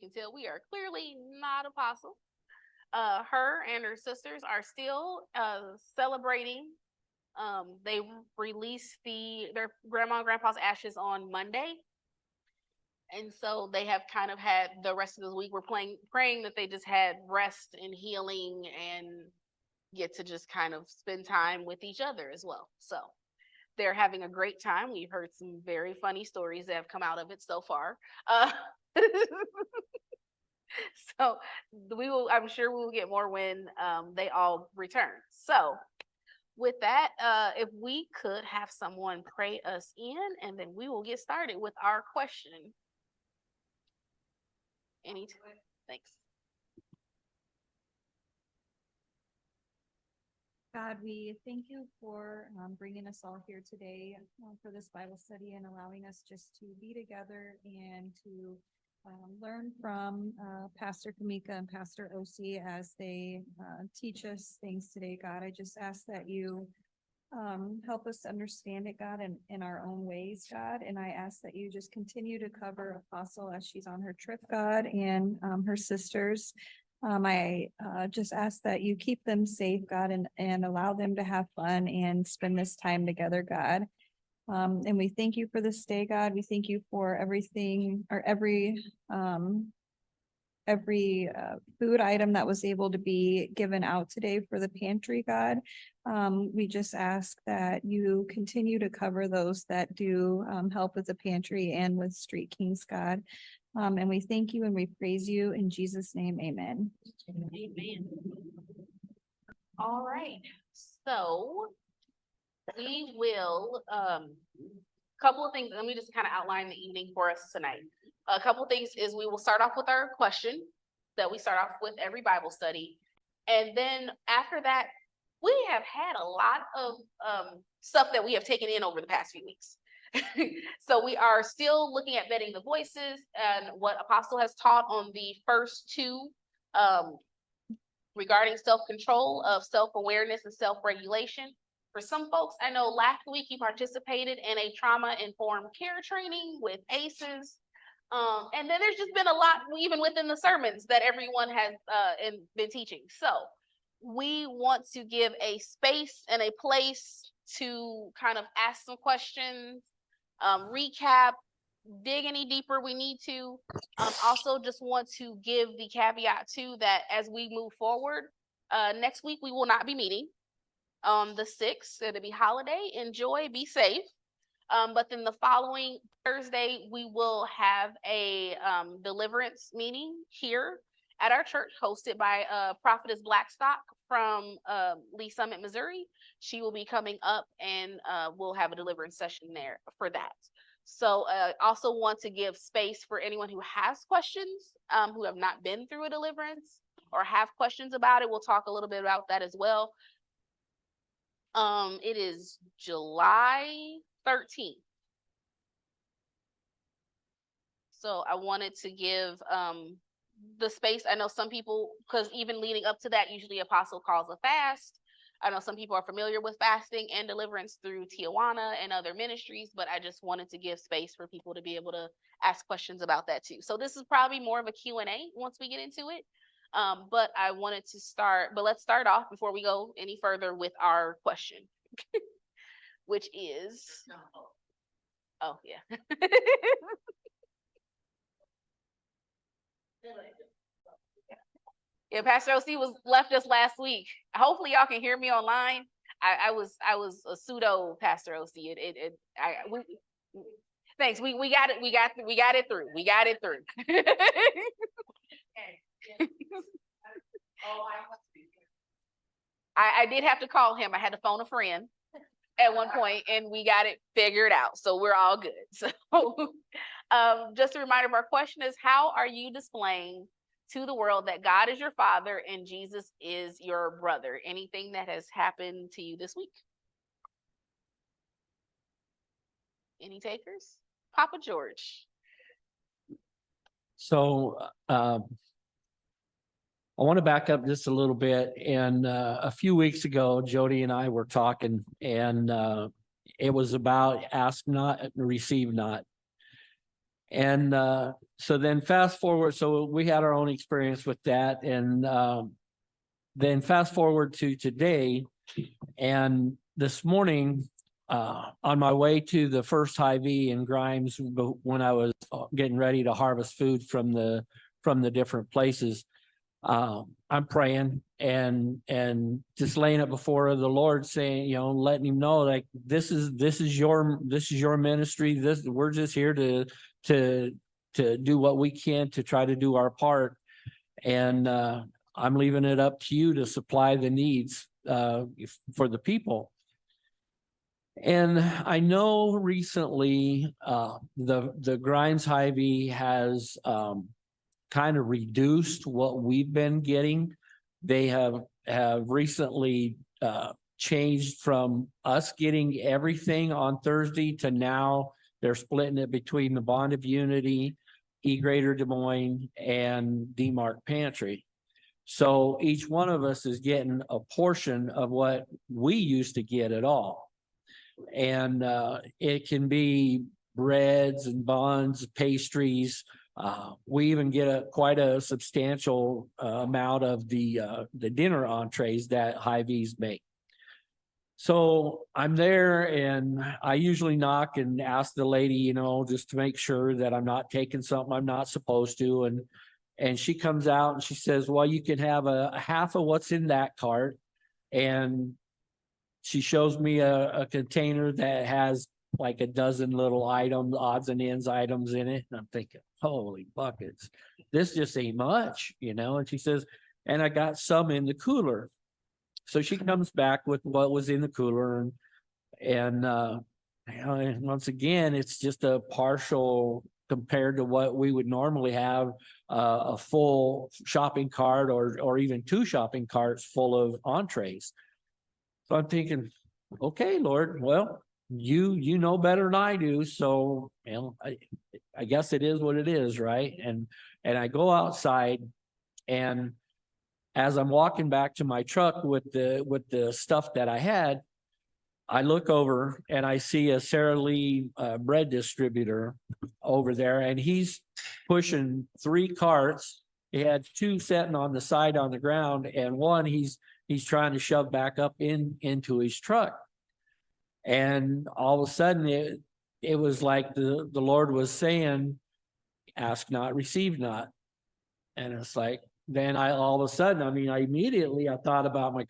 can tell, we are clearly not apostle. Her and her sisters are still celebrating. They released their grandma and grandpa's ashes on Monday. And so they have kind of had the rest of the week. We're praying that they just had rest and healing and get to just kind of spend time with each other as well. So they're having a great time. We've heard some very funny stories that have come out of it so far. So I'm sure we will get more when they all return. So with that, if we could have someone pray us in, and then we will get started with our question. Thanks. God, we thank you for bringing us all here today for this Bible study and allowing us just to be together and to learn from Pastor Kamika and Pastor Osi as they teach us things today. God, I just ask that you help us understand it, God, in our own ways, God. And I ask that you just continue to cover Apostle as she's on her trip, God, and her sisters. I just ask that you keep them safe, God, and allow them to have fun and spend this time together, God. And we thank you for this day, God. We thank you for everything, or every food item that was able to be given out today for the pantry, God. We just ask that you continue to cover those that do help with the pantry and with Street Kings, God. And we thank you and we praise you in Jesus' name. Amen. Amen. All right. So we will, couple of things. Let me just kind of outline the evening for us tonight. A couple of things is we will start off with our question that we start off with every Bible study. And then after that, we have had a lot of stuff that we have taken in over the past few weeks. So we are still looking at vetting the voices and what Apostle has taught on the first two regarding self-control, of self-awareness and self-regulation. For some folks, I know last week he participated in a trauma-informed care training with ACEs. And then there's just been a lot, even within the sermons, that everyone has been teaching. So we want to give a space and a place to kind of ask some questions, recap, dig any deeper we need to. Also just want to give the caveat too that as we move forward, next week we will not be meeting on the 6th. It'll be holiday. Enjoy, be safe. But then the following Thursday, we will have a deliverance meeting here at our church, hosted by Prophetess Blackstock from Lee Summit, Missouri. She will be coming up, and we'll have a deliverance session there for that. So also want to give space for anyone who has questions, who have not been through a deliverance or have questions about it. We'll talk a little bit about that as well. It is July 13th. So I wanted to give the space. I know some people, because even leading up to that, usually Apostle calls a fast. I know some people are familiar with fasting and deliverance through Tijuana and other ministries, but I just wanted to give space for people to be able to ask questions about that too. So this is probably more of a Q&A once we get into it. But I wanted to let's start off before we go any further with our question, which is, oh yeah. Yeah, Pastor OC left us last week. Hopefully y'all can hear me online. I was a pseudo Pastor OC. Thanks. We got it through. I did have to call him. I had to phone a friend at one point, and we got it figured out. So we're all good. So just a reminder of our question is, how are you displaying to the world that God is your father and Jesus is your brother? Anything that has happened to you this week? Any takers? Papa George. So I want to back up just a little bit. And a few weeks ago, Jody and I were talking, and it was about ask not, receive not. And so then fast forward, so we had our own experience with that, and then fast forward to today, and this morning, on my way to the first Hy-Vee in Grimes, when I was getting ready to harvest food from the different places, I'm praying and just laying it before the Lord, saying, you know, letting him know, like, this is your ministry. We're just here to do what we can to try to do our part. And I'm leaving it up to you to supply the needs for the people. And I know recently the Grimes Hy-Vee has kind of reduced what we've been getting. They have recently changed from us getting everything on Thursday to now they're splitting it between the Bond of Unity, E Greater Des Moines, and D-Mark Pantry. So each one of us is getting a portion of what we used to get at all. And it can be breads and buns, pastries. We even get quite a substantial amount of the dinner entrees that Hy-Vees make. So I'm there, and I usually knock and ask the lady, you know, just to make sure that I'm not taking something I'm not supposed to. And she comes out and she says, well, you can have a half of what's in that cart. And she shows me a container that has like a dozen little items, odds and ends items in it. And I'm thinking, holy buckets, this just ain't much, you know? And she says, and I got some in the cooler. So she comes back with what was in the cooler, and you know, and once again, it's just a partial compared to what we would normally have a full shopping cart or even 2 shopping carts full of entrees. So I'm thinking, okay, Lord, well, you know better than I do. So, you know, I guess it is what it is, right? And I go outside, and as I'm walking back to my truck with the stuff that I had, I look over and I see a Sara Lee bread distributor over there, and he's pushing 3 carts. He had 2 sitting on the side on the ground, and one he's trying to shove back up into his truck. And all of a sudden it was like the Lord was saying, ask not, receive not. And it's like, then all of a sudden, I mean, I thought about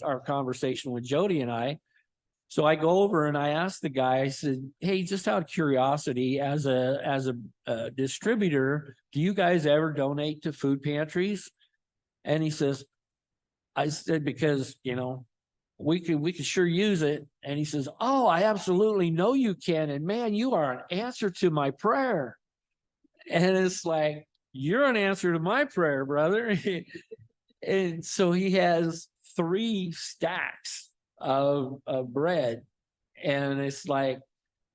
our conversation with Jody and I. So I go over and I asked the guy, I said, hey, just out of curiosity, as a distributor, do you guys ever donate to food pantries? And he says, I said, because, you know, we could sure use it. And he says, oh, I absolutely know you can. And man, you are an answer to my prayer. And it's like, you're an answer to my prayer, brother. And so he has 3 stacks of bread. And it's like,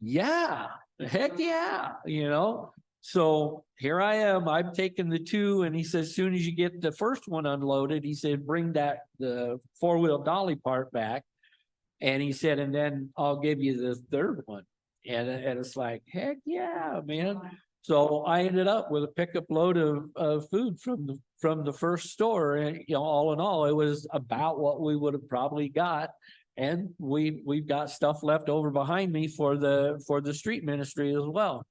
yeah, heck yeah, you know. So here I am, I'm taking the 2, and he says, as soon as you get the first one unloaded, he said, bring the 4-wheel dolly part back. And he said, and then I'll give you the 3rd one. And it's like, heck yeah, man. So I ended up with a pickup load of food from the first store. And, you know, all in all, it was about what we would have probably got. And we've got stuff left over behind me for the street ministry as well.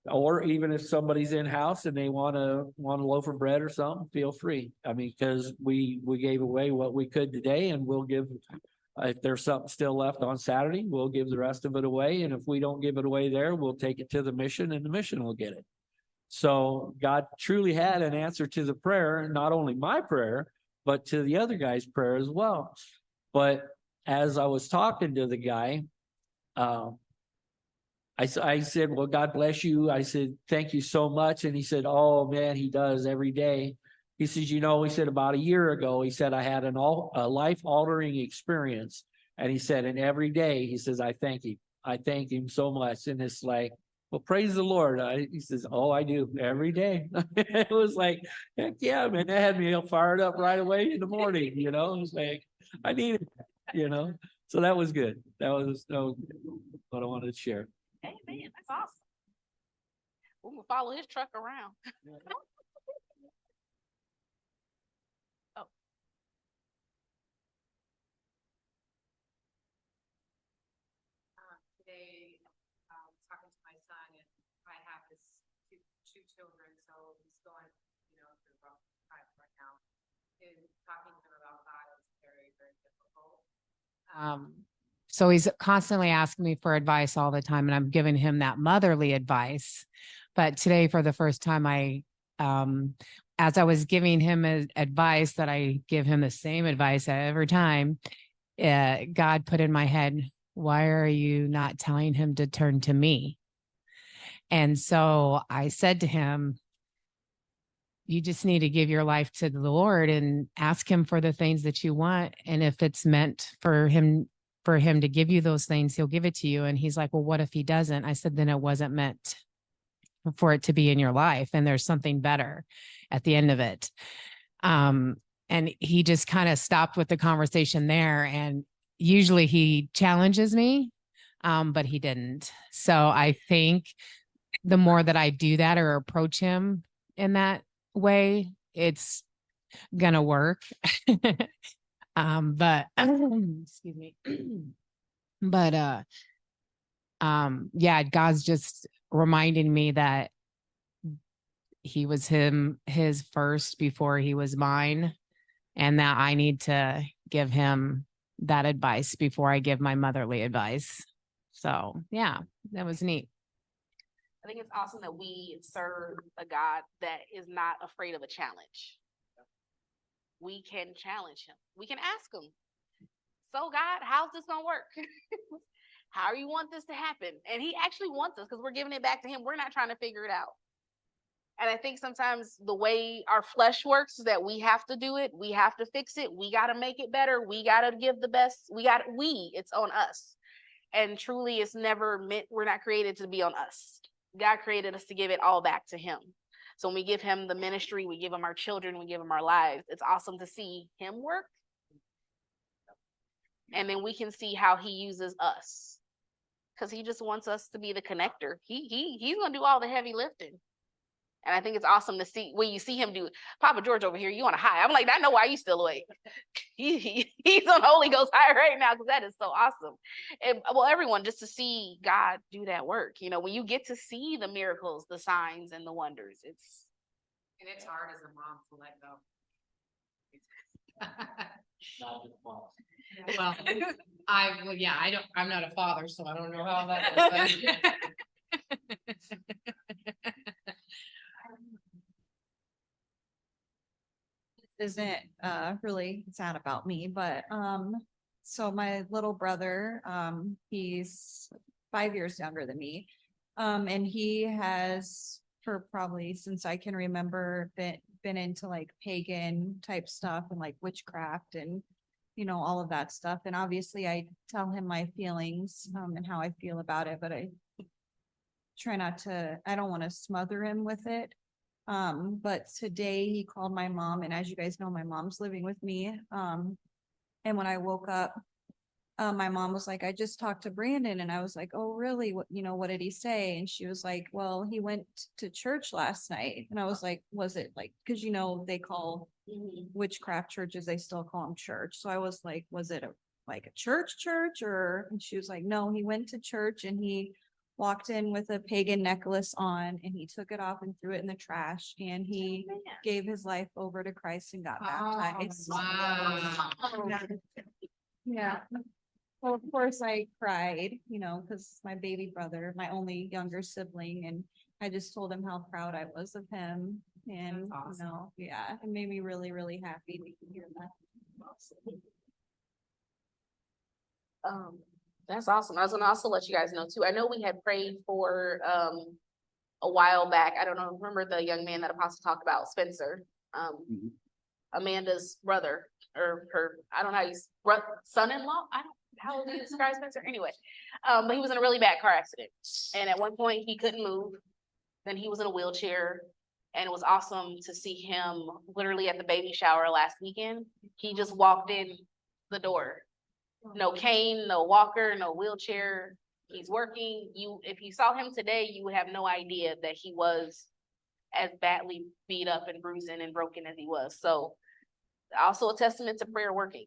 Or even if somebody's in house and they want a loaf of bread or something, feel free. I mean, because we gave away what we could today, and we'll give, if there's something still left on Saturday, we'll give the rest of it away. And if we don't give it away there, we'll take it to the mission, and the mission will get it. So God truly had an answer to the prayer, not only my prayer, but to the other guy's prayer as well. But as I was talking to the guy, I said, well, God bless you. I said, thank you so much. And he said, oh man, he does every day. He says, you know, he said, about a year ago, he said, I had a life altering experience. And he said, and every day, he says, I thank him. I thank him so much. And it's like, well, praise the Lord. He says, oh, I do every day. It was like, heck yeah, man, that had me fired up right away in the morning. You know, it was like, I needed, you know, so that was good. That was what I wanted to share. Hey, man, that's awesome. We will follow his truck around. Oh, Today, talking to my son, and I have his two children, so he's going, through a rough time right now. And talking to him about God is very, very difficult. So he's constantly asking me for advice all the time, and I'm giving him that motherly advice. But today, for the first time, as I was giving him advice, that I give him the same advice every time, God put in my head, why are you not telling him to turn to me? And so I said to him, you just need to give your life to the Lord and ask him for the things that you want. And if it's meant for him to give you those things, he'll give it to you. And he's like, well, what if he doesn't? I said, then it wasn't meant for it to be in your life. And there's something better at the end of it. And he just kind of stopped with the conversation there. And usually he challenges me, but he didn't. So I think the more that I do that or approach him in that way, it's gonna work. But excuse me. But yeah, God's just reminding me that he was his first before he was mine, and that I need to give him that advice before I give my motherly advice. So yeah, that was neat. I think it's awesome that we serve a God that is not afraid of a challenge. We can challenge him. We can ask him, so God, how's this gonna work? How do you want this to happen? And he actually wants us, because we're giving it back to him. We're not trying to figure it out. And I think sometimes the way our flesh works is that we have to do it. We have to fix it. We got to make it better. We got to give the best. It's on us. And truly, it's never meant, we're not created to be on us. God created us to give it all back to him. So when we give him the ministry, we give him our children, we give him our lives. It's awesome to see him work. And then we can see how he uses us, because he just wants us to be the connector. He's going to do all the heavy lifting. And I think it's awesome to see when you see him do Papa George over here, you on a high. I'm like, I know why you still awake. He's on Holy Ghost high right now, because that is so awesome. And well, everyone, just to see God do that work, when you get to see the miracles, the signs and the wonders, it's hard as a mom to let go. Well, I'm not a father, so I don't know how that is. Isn't really sad about me, but so my little brother, he's 5 years younger than me, and he has, for probably since I can remember, been into like pagan type stuff and like witchcraft and all of that stuff. And obviously I tell him my feelings and how I feel about it, but I try not to, I don't want to smother him with it. But today he called my mom, and as you guys know, my mom's living with me. And when I woke up, my mom was like, I just talked to Brandon. And I was like, oh, really? What did he say? And she was like, well, he went to church last night. And I was like, was it like, cause they call witchcraft churches, they still call them church. So I was like, was it like a church or, and she was like, no, he went to church and he walked in with a pagan necklace on, and he took it off and threw it in the trash, and he gave his life over to Christ and got baptized. Wow. Yeah. Well, of course I cried, because my baby brother, my only younger sibling, and I just told him how proud I was of him. And, That's awesome. Yeah, it made me really, really happy to hear that. That's awesome. I was gonna also let you guys know too. I know we had prayed for a while back. I don't know, remember the young man that Apostle talked about, Spencer, Amanda's brother, or her, I don't know how he's son-in-law. I don't how would you describe Spencer? Anyway, but he was in a really bad car accident. And at one point he couldn't move. Then he was in a wheelchair. And it was awesome to see him literally at the baby shower last weekend. He just walked in the door. No cane, no walker, no wheelchair. He's working. If you saw him today, you would have no idea that he was as badly beat up and bruising and broken as he was. So also a testament to prayer working.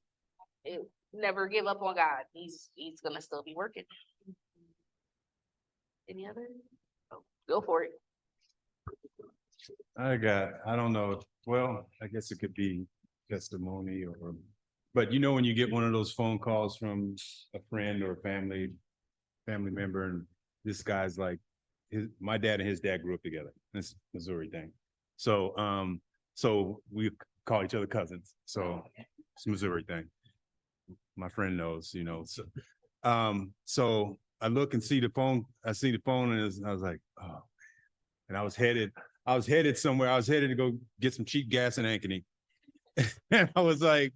Never give up on God. He's gonna still be working. Any other? Oh, go for it. I don't know. Well, I guess it could be testimony but you know, when you get one of those phone calls from a friend or a family member, and this guy's like, my dad and his dad grew up together. This Missouri thing. So, so we call each other cousins. So it's a Missouri thing. My friend knows, you know, so I look and see the phone, and I was like, oh, and I was headed somewhere. I was headed to go get some cheap gas in Ankeny. And I was like,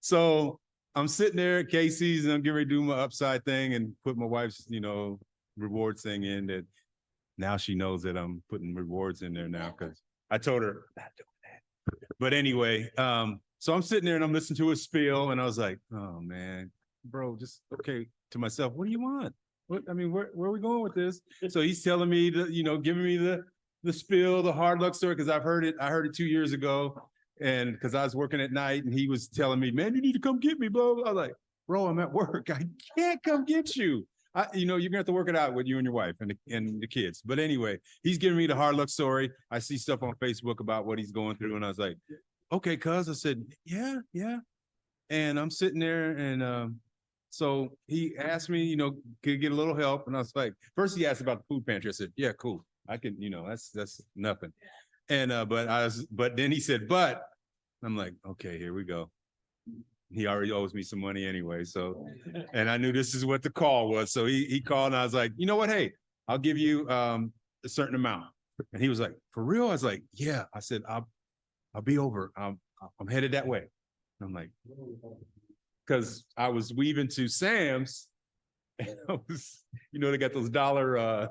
so I'm sitting there at Casey's and I'm getting ready to do my upside thing and put my wife's, you know, rewards thing in. That now she knows that I'm putting rewards in there now, because I told her not doing that. But anyway, so I'm sitting there and I'm listening to a spiel, and I was like, oh man, bro, just okay, to myself, what do you want? What, I mean, where are we going with this? So he's telling me giving me the spiel, the hard luck story, because I heard it 2 years ago. And because I was working at night, and he was telling me, man, you need to come get me, blah, blah. I was like, bro, I'm at work. I can't come get you. You're gonna have to work it out with you and your wife and the kids. But anyway, he's giving me the hard luck story. I see stuff on Facebook about what he's going through. And I was like, okay, cuz. I said, yeah. And I'm sitting there, and so he asked me, could you get a little help? And I was like, first he asked about the food pantry. I said, yeah, cool. I can, that's nothing. And but then he said, but I'm like, okay, here we go. He already owes me some money anyway. So, and I knew this is what the call was. So he called, and I was like, you know what? Hey, I'll give you a certain amount. And he was like, for real? I was like, yeah. I said, I'll be over. I'm headed that way. And I'm like, because I was weaving to Sam's. And I was, they got those dollar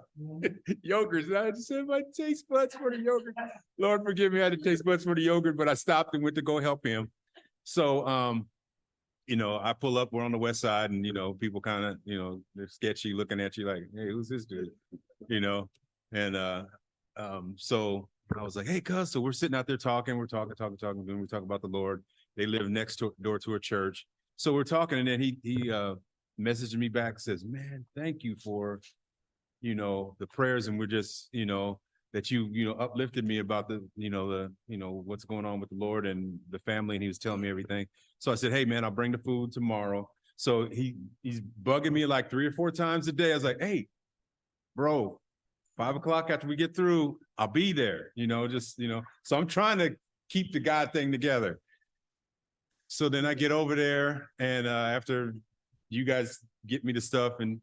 yogurts. And I just said, my taste buds for the yogurt. Lord forgive me, I had to taste buds for the yogurt, but I stopped and went to go help him. So, I pull up, we're on the west side, and, people kind of, they're sketchy looking at you like, hey, who's this dude? And so I was like, hey, cuz, so we're sitting out there talking, we're talking, then we talk about the Lord. They live next door to a church. So we're talking, and then he messaged me back, says, man, thank you for, the prayers. And we're just, that you uplifted me about the what's going on with the Lord and the family. And he was telling me everything. So I said, hey man, I'll bring the food tomorrow. So he's bugging me like 3 or 4 times a day. I was like, hey, bro, 5 o'clock after we get through, I'll be there, so I'm trying to keep the God thing together. So then I get over there, and after you guys get me the stuff, and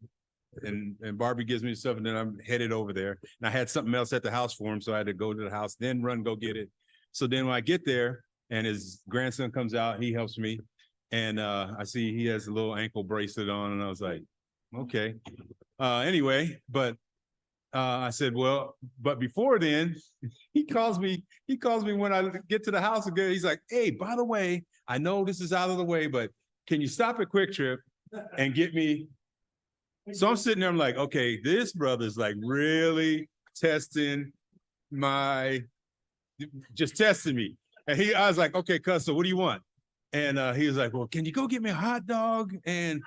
Barbie gives me the stuff, and then I'm headed over there. And I had something else at the house for him, so I had to go to the house, then run, go get it. So then when I get there, and his grandson comes out, he helps me, and I see he has a little ankle bracelet on, and I was like, okay. Anyway, but I said, well, but before then, he calls me when I get to the house again. He's like, hey, by the way, I know this is out of the way, but can you stop at Quick Trip and get me? So I'm sitting there, I'm like, okay, this brother's like really testing just testing me. And I was like, okay, cuz, so what do you want? And he was like, well, can you go get me a hot dog? And,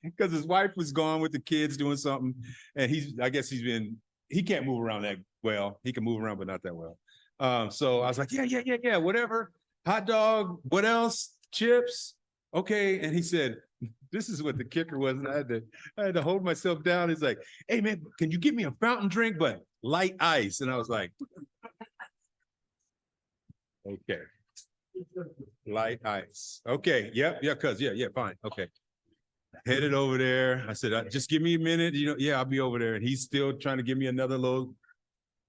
because his wife was gone with the kids doing something. And I guess he can't move around that well. He can move around, but not that well. So I was like, yeah, whatever. Hot dog, what else? Chips. Okay. And he said, this is what the kicker was. And I had to hold myself down. He's like, hey man, can you get me a fountain drink, but light ice? And I was like, okay. Light ice. Okay. Yep. Yeah. Cuz. Yeah. Fine. Okay. Headed over there. I said, just give me a minute. Yeah, I'll be over there. And he's still trying to give me another load.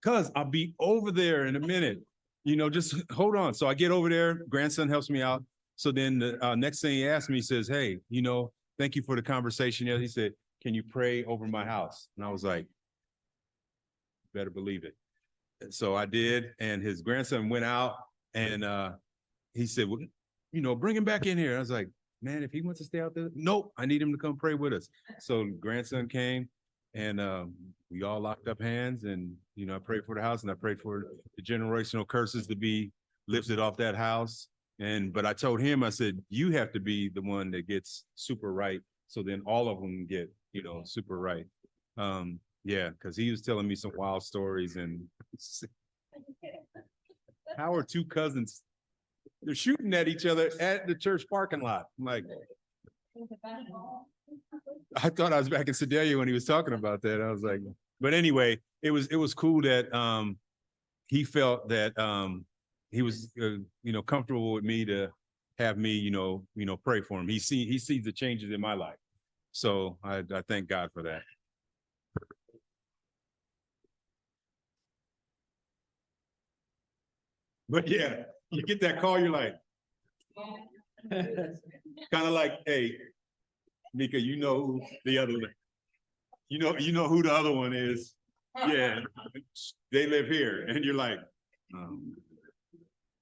Cuz I'll be over there in a minute. Just hold on. So I get over there. Grandson helps me out. So then the next thing he asked me, he says, hey, thank you for the conversation. He said, can you pray over my house? And I was like, better believe it. And so I did. And his grandson went out, and he said, well, bring him back in here. I was like, man, if he wants to stay out there, nope, I need him to come pray with us. So grandson came and we all locked up hands and, you know, I prayed for the house and I prayed for the generational curses to be lifted off that house. But I told him, I said, you have to be the one that gets super right. So then all of them get, you know, super right. Yeah, because he was telling me some wild stories and how are two cousins? They're shooting at each other at the church parking lot. I'm like, I thought I was back in Sedalia when he was talking about that. I was like, but anyway, it was cool that he felt that he was you know, comfortable with me to have me, you know, pray for him. He sees the changes in my life. So I thank God for that. But yeah, you get that call, you're like, kind of like, hey, Mika, you know who the other, you know who the other one is. Yeah, they live here, and you're like,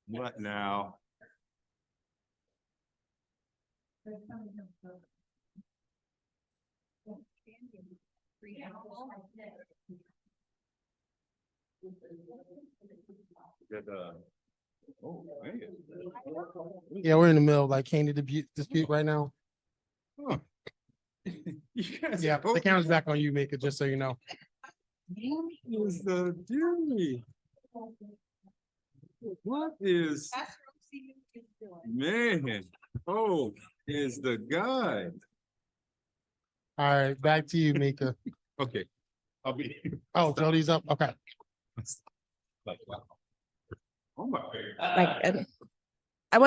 what now? Oh, man. Yeah, we're in the middle of like candy dispute right now. Huh. You guys Yeah, are both- the camera's back on you, Mika, just so you know. What is the deal? What is, man, oh, is the guy. All right, back to you, Mika. Okay, I'll be. Oh, Jody's up. Okay. Like, wow. Oh my. Like, I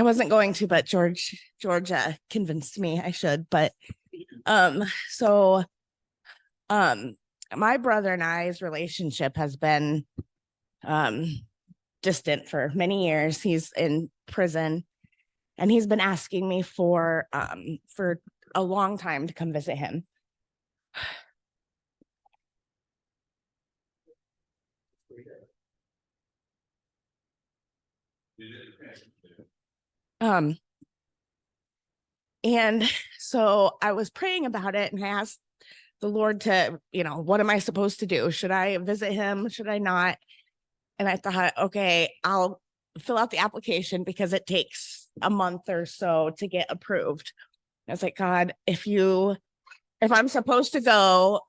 wasn't going to, but Georgia convinced me I should, but, so, my brother and I's relationship has been, distant for many years. He's in prison and he's been asking me for a long time to come visit him. And so I was praying about it and I asked the Lord to, you know, what am I supposed to do? Should I visit him? Should I not? And I thought, okay, I'll fill out the application because it takes a month or so to get approved. I was like, God, if I'm supposed to go,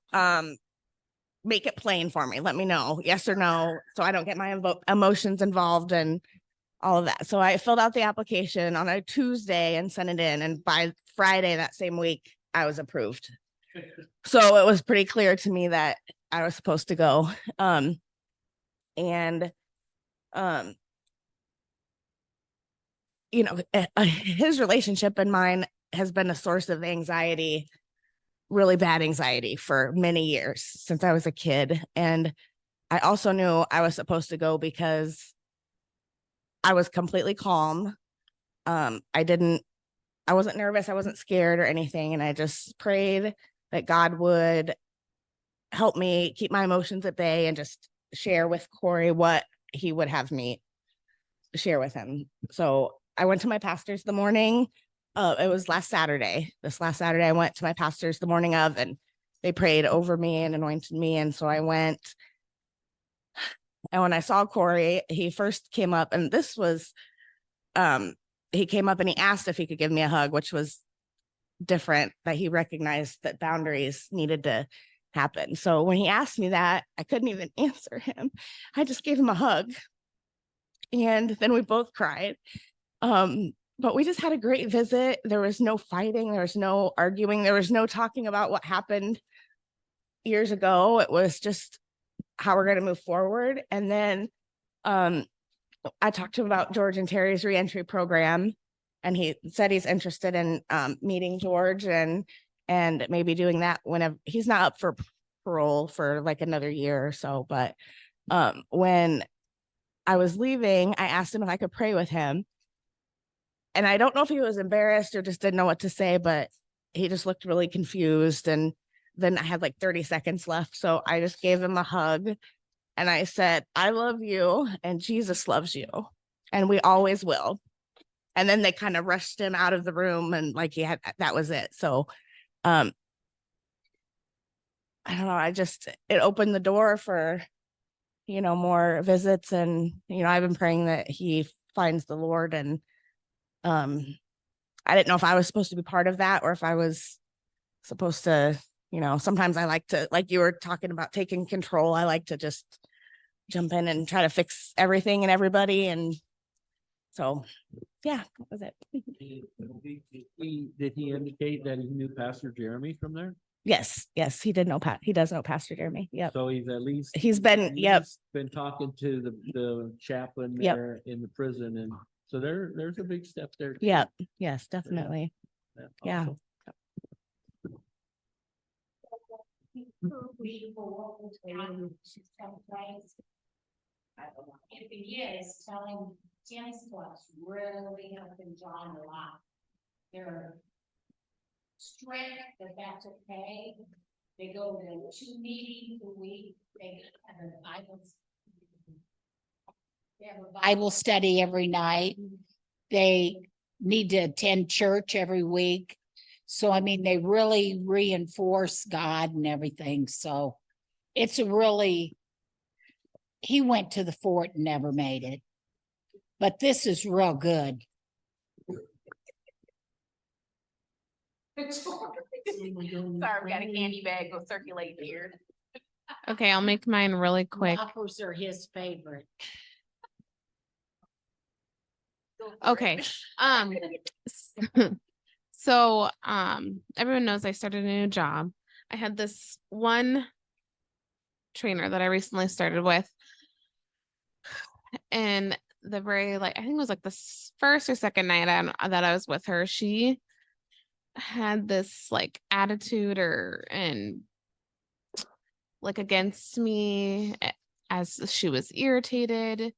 make it plain for me. Let me know, yes or no, so I don't get my emotions involved and all of that. So I filled out the application on a Tuesday and sent it in. And by Friday that same week, I was approved. So it was pretty clear to me that I was supposed to go. You know, his relationship and mine has been a source of anxiety, really bad anxiety for many years since I was a kid. And I also knew I was supposed to go because I was completely calm. I wasn't nervous. I wasn't scared or anything. And I just prayed that God would help me keep my emotions at bay and just share with Corey what he would have me share with him. So I went to my pastor's the morning. It was last Saturday. This last Saturday, I went to my pastor's the morning of, and they prayed over me and anointed me. And so I went. And when I saw Corey, he first came up, and this was, he came up and he asked if he could give me a hug, which was different, that he recognized that boundaries needed to happen. So when he asked me that, I couldn't even answer him. I just gave him a hug. And then we both cried. But we just had a great visit. There was no fighting. There was no arguing. There was no talking about what happened years ago. It was just how we're going to move forward. And then I talked to him about George and Terry's reentry program, and he said he's interested in meeting George and maybe doing that whenever he's not up for parole for like another year or so. But when I was leaving, I asked him if I could pray with him. And I don't know if he was embarrassed or just didn't know what to say, but he just looked really confused. And then I had like 30 seconds left. So I just gave him a hug and I said, I love you and Jesus loves you. And we always will. and then they kind of rushed him out of the room and like that was it. So I don't know, it opened the door for, more visits, and, I've been praying that he finds the Lord, and I didn't know if I was supposed to be part of that or if I was supposed to, sometimes I like to, like you were talking about taking control. I like to just jump in and try to fix everything and everybody. And so, yeah, that was it. Did he indicate that he knew Pastor Jeremy from there? Yes, he does know Pastor Jeremy. Yep. So he's at least. He's been, yep. Been talking to the chaplain Yep. there in the prison, and so there's a big step there. too. Yep. Yes, definitely. Yeah. Awesome. If he is, telling Jim's class really helping John a lot. They're strict that that's okay. They go to 2 meetings a week. They have a Bible. They have a Bible study every night. They need to attend church every week. So, I mean, they really reinforce God and everything. So it's he went to the fort and never made it. But this is real good. Sorry, we got a candy bag go circulate here. Okay, I'll make mine really quick. Waffles are his favorite. Okay, so, everyone knows I started a new job. I had this one trainer that I recently started with. And the very, I think it was like the first or second night that I was with her, she had this attitude and against me as she was irritated.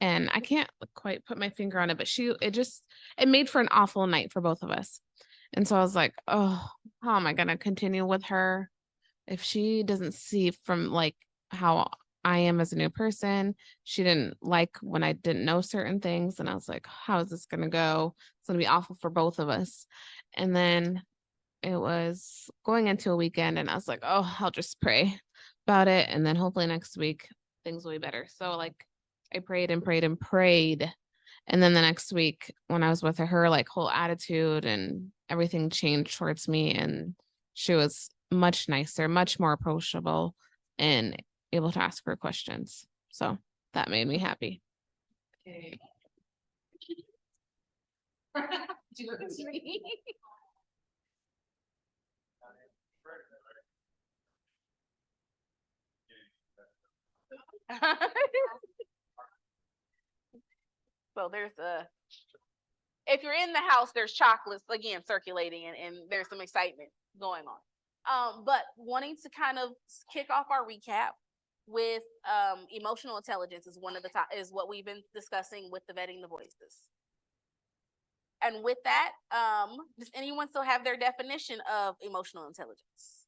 And I can't quite put my finger on it, but it made for an awful night for both of us. And so I was like, oh, how am I going to continue with her if she doesn't see from how I am as a new person? She didn't like when I didn't know certain things. And I was like, how is this going to go? It's going to be awful for both of us. And then it was going into a weekend and I was like, oh, I'll just pray about it. And then hopefully next week things will be better. So I prayed and prayed and prayed. And then the next week when I was with her, whole attitude and everything changed towards me. And she was much nicer, much more approachable and able to ask her questions. So that made me happy. Okay. So if you're in the house, there's chocolates again circulating and there's some excitement going on. But wanting to kind of kick off our recap with emotional intelligence is is what we've been discussing with the Vetting the Voices. And with that, does anyone still have their definition of emotional intelligence?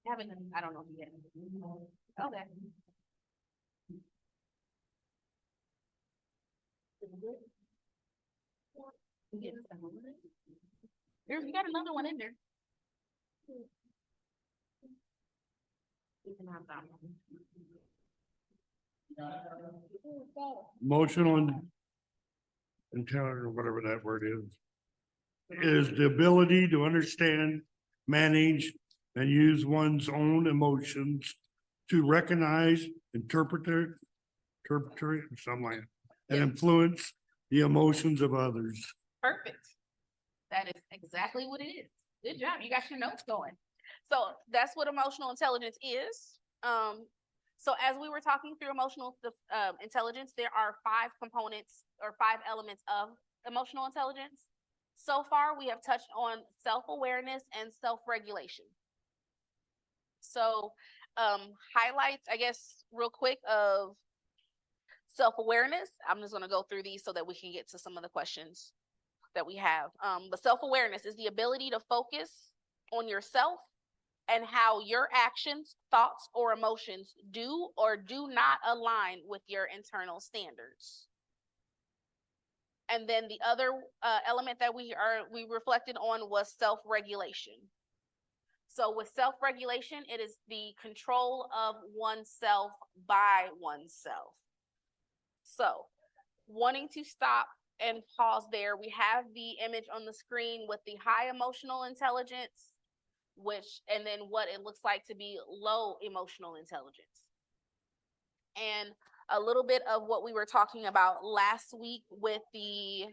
I don't know yet. Okay. You got another one in there. You can have that one. Emotional intelligence, or whatever that word is the ability to understand, manage, and use one's own emotions to recognize, interpret, something like that, and influence the emotions of others. Perfect. That is exactly what it is. Good job. You got your notes going. So that's what emotional intelligence is. So as we were talking through emotional intelligence, there are 5 components or 5 elements of emotional intelligence. So far, we have touched on self-awareness and self-regulation. So highlights, I guess, real quick of self-awareness. I'm just going to go through these so that we can get to some of the questions that we have. But self-awareness is the ability to focus on yourself and how your actions, thoughts, or emotions do or do not align with your internal standards. And then the other element that we reflected on was self-regulation. So with self-regulation, it is the control of oneself by oneself. So wanting to stop and pause there, we have the image on the screen with the high emotional intelligence, and then what it looks like to be low emotional intelligence. And a little bit of what we were talking about last week with the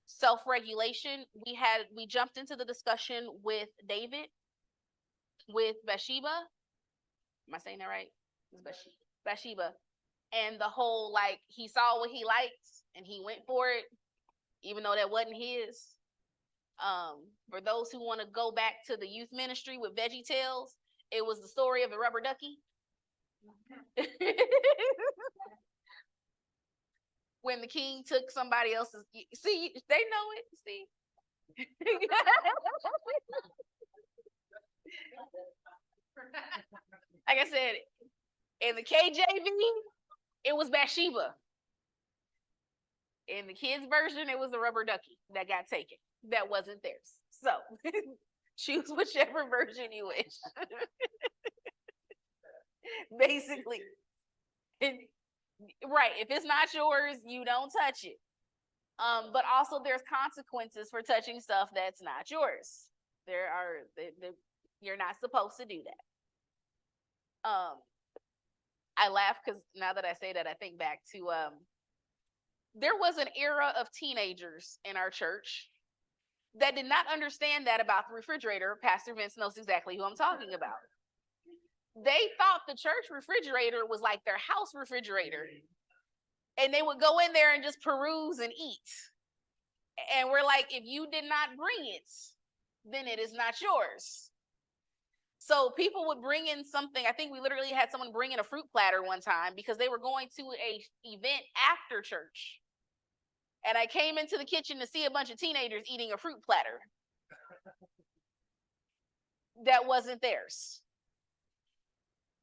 self-regulation, we jumped into the discussion with David, with Bathsheba. Am I saying that right? Bathsheba. And the whole, like, he saw what he liked and he went for it, even though that wasn't his. For those who want to go back to the youth ministry with Veggie Tales, it was the story of the rubber ducky. When the king took somebody else's, see, they know it, see. Like I said, in the KJV, it was Bathsheba. In the kids' version, it was the rubber ducky that got taken. That wasn't theirs. So choose whichever version you wish. Basically. Right. If it's not yours, you don't touch it. But also there's consequences for touching stuff that's not yours. You're not supposed to do that. I laugh because now that I say that, I think back to there was an era of teenagers in our church that did not understand that about the refrigerator. Pastor Vince knows exactly who I'm talking about. They thought the church refrigerator was like their house refrigerator. And they would go in there and just peruse and eat. And we're like, if you did not bring it, then it is not yours. So people would bring in something. I think we literally had someone bring in a fruit platter one time because they were going to a event after church. And I came into the kitchen to see a bunch of teenagers eating a fruit platter that wasn't theirs.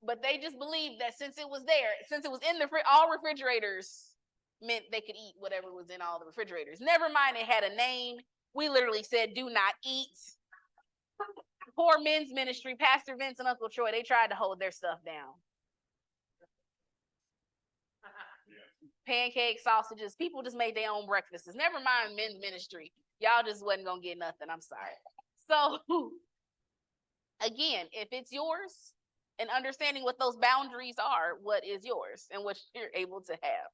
But they just believed that since it was there, since it was in all refrigerators, meant they could eat whatever was in all the refrigerators. Never mind, it had a name. We literally said, do not eat. Poor men's ministry, Pastor Vince and Uncle Troy, they tried to hold their stuff down. Pancakes, sausages, people just made their own breakfasts. Never mind men's ministry. Y'all just wasn't going to get nothing. I'm sorry. So, again, if it's yours, and understanding what those boundaries are, what is yours and what you're able to have.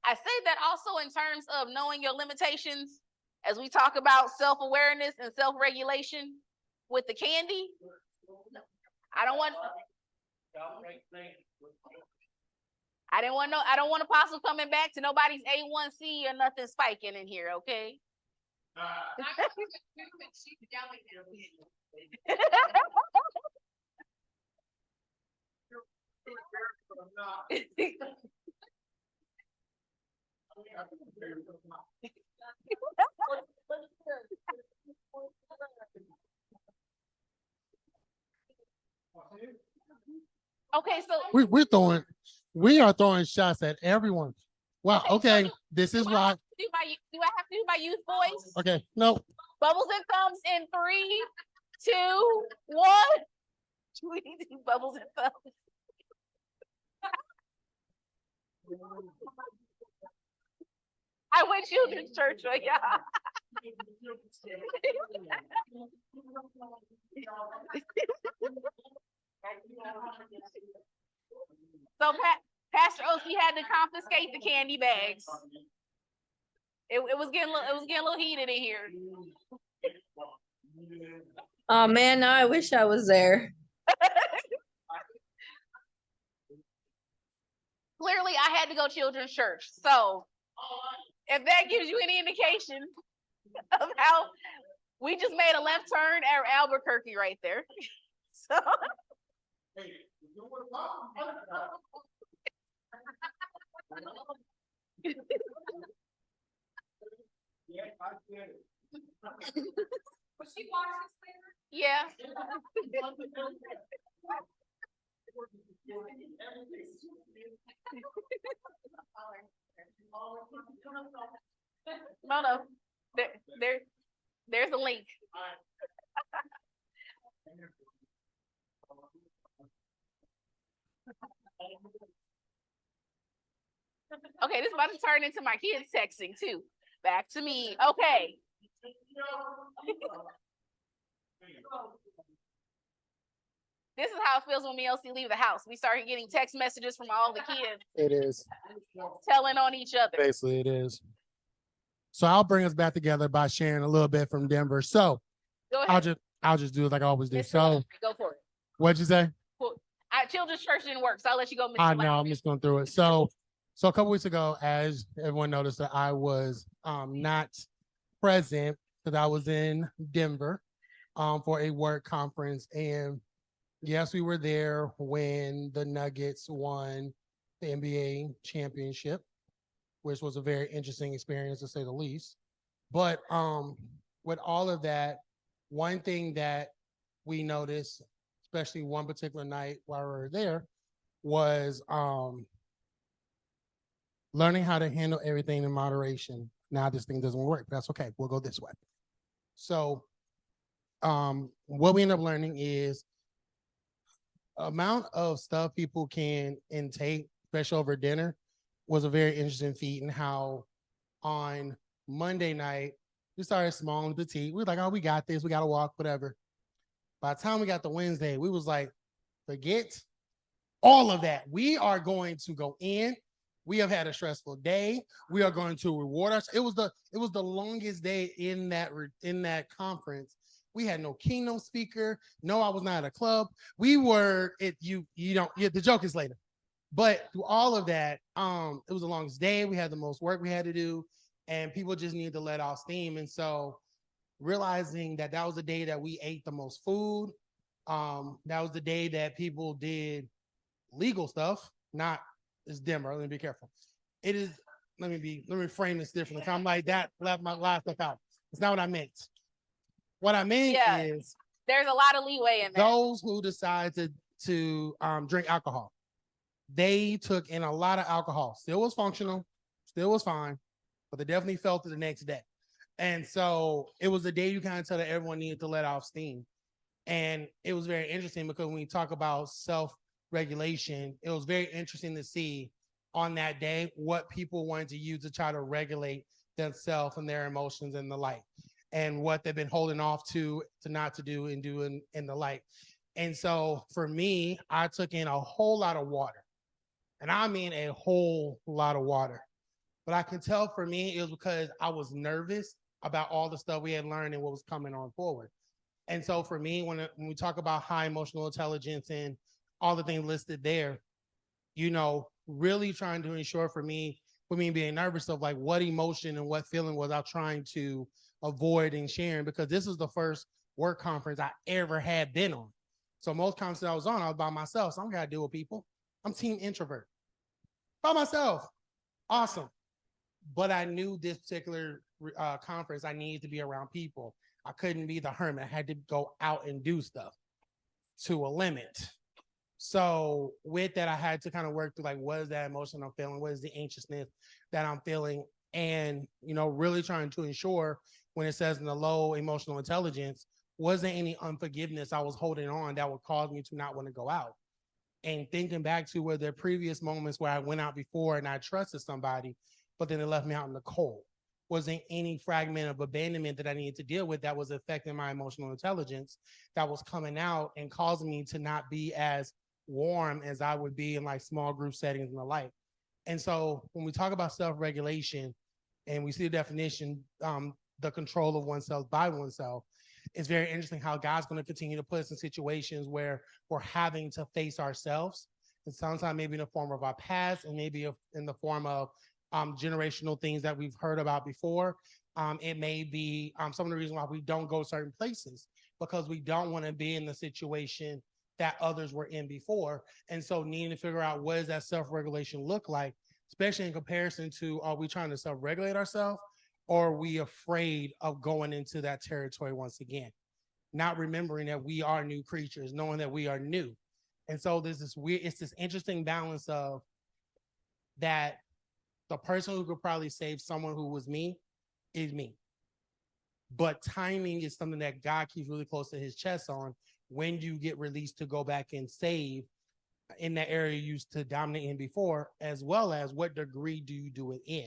I say that also in terms of knowing your limitations as we talk about self-awareness and self-regulation with the candy. I don't want Apostle coming back to nobody's A1C or nothing spiking in here, okay? Okay, so we are throwing shots at everyone. Wow. Okay, this is why. Do I have to do my youth voice? Okay, no. Bubbles and thumbs in 3, 2, 1. We need to do bubbles and thumbs. I went children's church, but yeah. So Pastor Oki had to confiscate the candy bags. It was getting a little heated in here. Oh man, now I wish I was there. Clearly, I had to go children's church. So if that gives you any indication of how we just made a left turn at Albuquerque right there. So Was she watching this later? Yeah. No. There's a link. Okay, this is about to turn into my kids texting too. Back to me. Okay. This is how it feels when me and Elsie leave the house. We started getting text messages from all the kids It is. telling on each other. Basically, it is. So I'll bring us back together by sharing a little bit from Denver. So Go ahead. I'll just do it like I always do. Mr. So Lowry, go for it. what'd you say? Children's church didn't work, so I'll let you go. Mr. I know, Lowry. I'm just going through it. So a couple weeks ago, as everyone noticed, that I was not present because I was in Denver for a work conference. And yes, we were there when the Nuggets won the NBA championship, which was a very interesting experience to say the least. But with all of that, one thing that we noticed, especially one particular night while we were there, was learning how to handle everything in moderation. Now this thing doesn't work. That's okay. We'll go this way. So what we end up learning is amount of stuff people can intake, especially over dinner, was a very interesting feat, and how on Monday night, we started small and petite. We were like, oh, we got this. We got to walk, whatever. By the time we got to Wednesday, we was like, forget all of that. We are going to go in. We have had a stressful day. We are going to reward us. It was the longest day in that conference. We had no keynote speaker. No, I was not at a club. We were the joke is later. But through all of that, it was the longest day. We had the most work we had to do, and people just needed to let off steam. And so realizing that was the day that we ate the most food. That was the day that people did legal stuff, not it's dimmer. Let me be careful. It is, let me frame this differently. I'm like that, left my last stuff out. It's not what I meant. What I meant is there's a lot of leeway in there. Those who decided to drink alcohol, they took in a lot of alcohol. Still was functional, still was fine, but they definitely felt it the next day. And so it was the day you kind of tell that everyone needed to let off steam. And it was very interesting because when we talk about self-regulation, it was very interesting to see on that day what people wanted to use to try to regulate themselves and their emotions and the like, and what they've been holding off to not to do and do in the like. And so for me, I took in a whole lot of water. And I mean a whole lot of water. But I can tell for me, it was because I was nervous about all the stuff we had learned and what was coming on forward. And so for me, when we talk about high emotional intelligence and all the things listed there, really trying to ensure for me being nervous of like what emotion and what feeling was I trying to avoid and sharing, because this is the first work conference I ever had been on. So most conferences I was on, I was by myself. So I don't got to deal with people. I'm team introvert. By myself. Awesome. But I knew this particular conference, I needed to be around people. I couldn't be the hermit. I had to go out and do stuff to a limit. So with that, I had to kind of work through like, what is that emotion I'm feeling? What is the anxiousness that I'm feeling? And, really trying to ensure when it says in the low emotional intelligence, wasn't any unforgiveness I was holding on that would cause me to not want to go out. And thinking back to where the previous moments where I went out before and I trusted somebody, but then it left me out in the cold. Wasn't any fragment of abandonment that I needed to deal with that was affecting my emotional intelligence that was coming out and causing me to not be as warm as I would be in like small group settings and the like. And so when we talk about self-regulation and we see the definition, the control of oneself by oneself, it's very interesting how God's going to continue to put us in situations where we're having to face ourselves, and sometimes maybe in the form of our past and maybe in the form of generational things that we've heard about before. It may be some of the reasons why we don't go certain places, because we don't want to be in the situation that others were in before. And so needing to figure out, what does that self-regulation look like, especially in comparison to, are we trying to self-regulate ourselves, or are we afraid of going into that territory once again? Not remembering that we are new creatures, knowing that we are new. And so there's this weird, it's this interesting balance of that the person who could probably save someone who was me is me. But timing is something that God keeps really close to his chest on when you get released to go back and save in that area you used to dominate in before, as well as what degree do you do it in?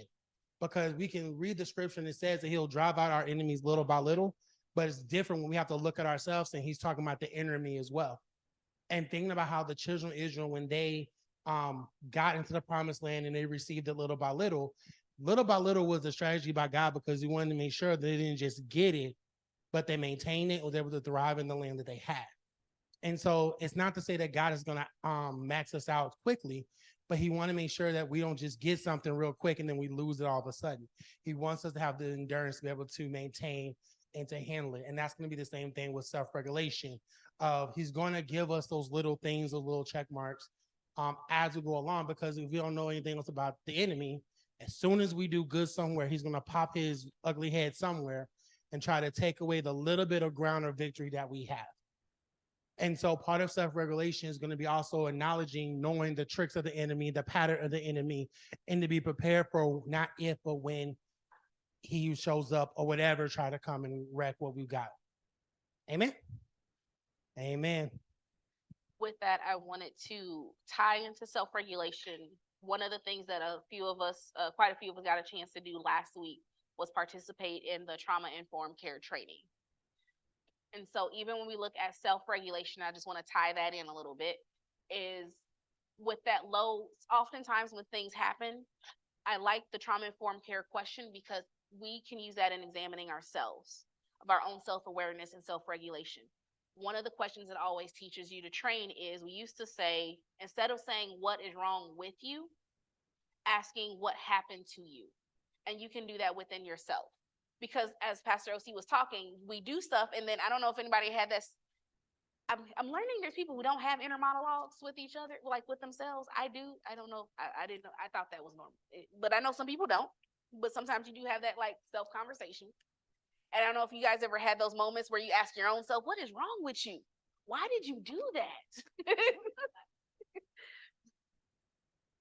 Because we can read the scripture and it says that he'll drive out our enemies little by little, but it's different when we have to look at ourselves and he's talking about the enemy as well. And thinking about how the children of Israel, when they got into the promised land and they received it little by little was a strategy by God because he wanted to make sure they didn't just get it, but they maintained it or they were to thrive in the land that they had. And so it's not to say that God is going to max us out quickly, but he wants to make sure that we don't just get something real quick and then we lose it all of a sudden. He wants us to have the endurance to be able to maintain and to handle it. And that's going to be the same thing with self-regulation. He's going to give us those little things, those little check marks as we go along, because if we don't know anything else about the enemy, as soon as we do good somewhere, he's going to pop his ugly head somewhere and try to take away the little bit of ground or victory that we have. And so part of self-regulation is going to be also acknowledging, knowing the tricks of the enemy, the pattern of the enemy, and to be prepared for not if, but when he shows up or whatever, try to come and wreck what we've got. Amen. Amen. With that, I wanted to tie into self-regulation. One of the things that quite a few of us got a chance to do last week was participate in the trauma-informed care training. And so even when we look at self-regulation, I just want to tie that in a little bit, is with that oftentimes when things happen, I like the trauma-informed care question because we can use that in examining ourselves, of our own self-awareness and self-regulation. One of the questions that always teaches you to train is, we used to say, instead of saying what is wrong with you, asking what happened to you. And you can do that within yourself. Because as Pastor OC was talking, we do stuff, and then I don't know if anybody had this. I'm learning there's people who don't have inner monologues with each other, like with themselves. I do. I don't know. I didn't know. I thought that was normal, but I know some people don't. But sometimes you do have that like self conversation. And I don't know if you guys ever had those moments where you ask your own self, "What is wrong with you? Why did you do that?"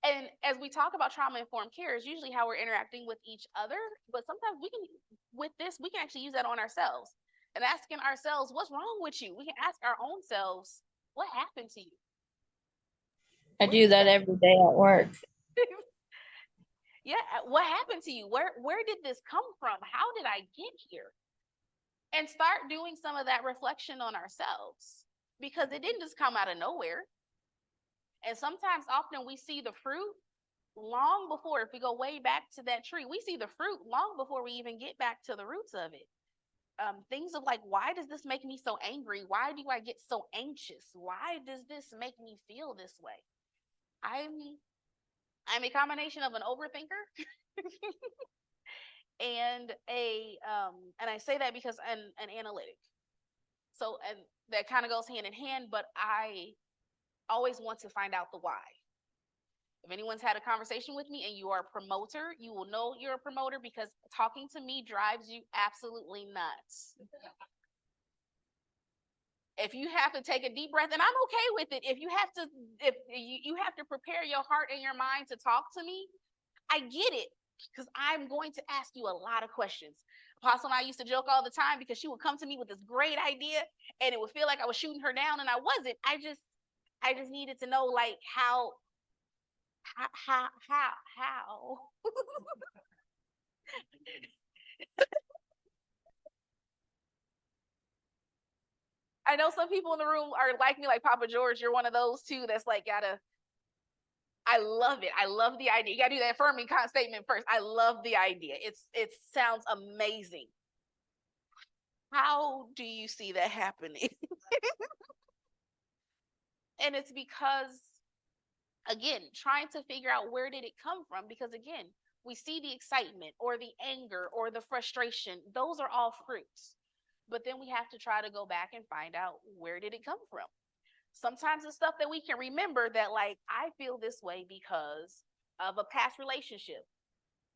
And as we talk about trauma-informed care, is usually how we're interacting with each other. But sometimes we can actually use that on ourselves and asking ourselves, what's wrong with you? We can ask our own selves, what happened to you? I do that every day at work. Yeah, what happened to you? Where did this come from? How did I get here? And start doing some of that reflection on ourselves, because it didn't just come out of nowhere. And sometimes, often we see the fruit long before, if we go way back to that tree, we see the fruit long before we even get back to the roots of it. Things of like, why does this make me so angry? Why do I get so anxious? Why does this make me feel this way? I'm a combination of an overthinker and and I say that because an analytic. So, and that kind of goes hand in hand, but I always want to find out the why. If anyone's had a conversation with me and you are a promoter, you will know you're a promoter because talking to me drives you absolutely nuts. If you have to take a deep breath, and I'm okay with it, if you have to prepare your heart and your mind to talk to me, I get it, because I'm going to ask you a lot of questions. Apostle and I used to joke all the time because she would come to me with this great idea and it would feel like I was shooting her down, and I wasn't. I just needed to know, like, how. I know some people in the room are like me, like Papa George. You're one of those too that's like, I love it. I love the idea. You gotta do that affirming statement first. I love the idea. It sounds amazing. How do you see that happening? And it's because, again, trying to figure out where did it come from, because again, we see the excitement or the anger or the frustration. Those are all fruits. But then we have to try to go back and find out, where did it come from? Sometimes it's stuff that we can remember, that like, I feel this way because of a past relationship.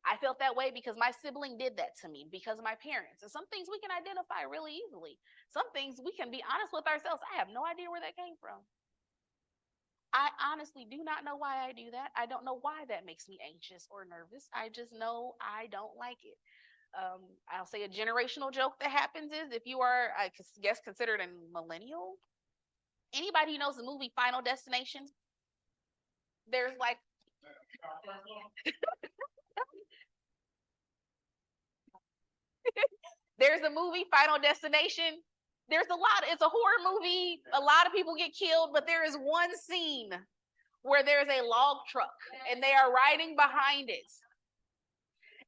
I felt that way because my sibling did that to me because of my parents. And some things we can identify really easily. Some things we can be honest with ourselves. I have no idea where that came from. I honestly do not know why I do that. I don't know why that makes me anxious or nervous. I just know I don't like it. I'll say a generational joke that happens is if you are, I guess, considered a millennial, anybody who knows the movie Final Destination, there's like, there's a movie Final Destination. There's a lot, it's a horror movie. A lot of people get killed, but there is one scene where there's a log truck and they are riding behind it.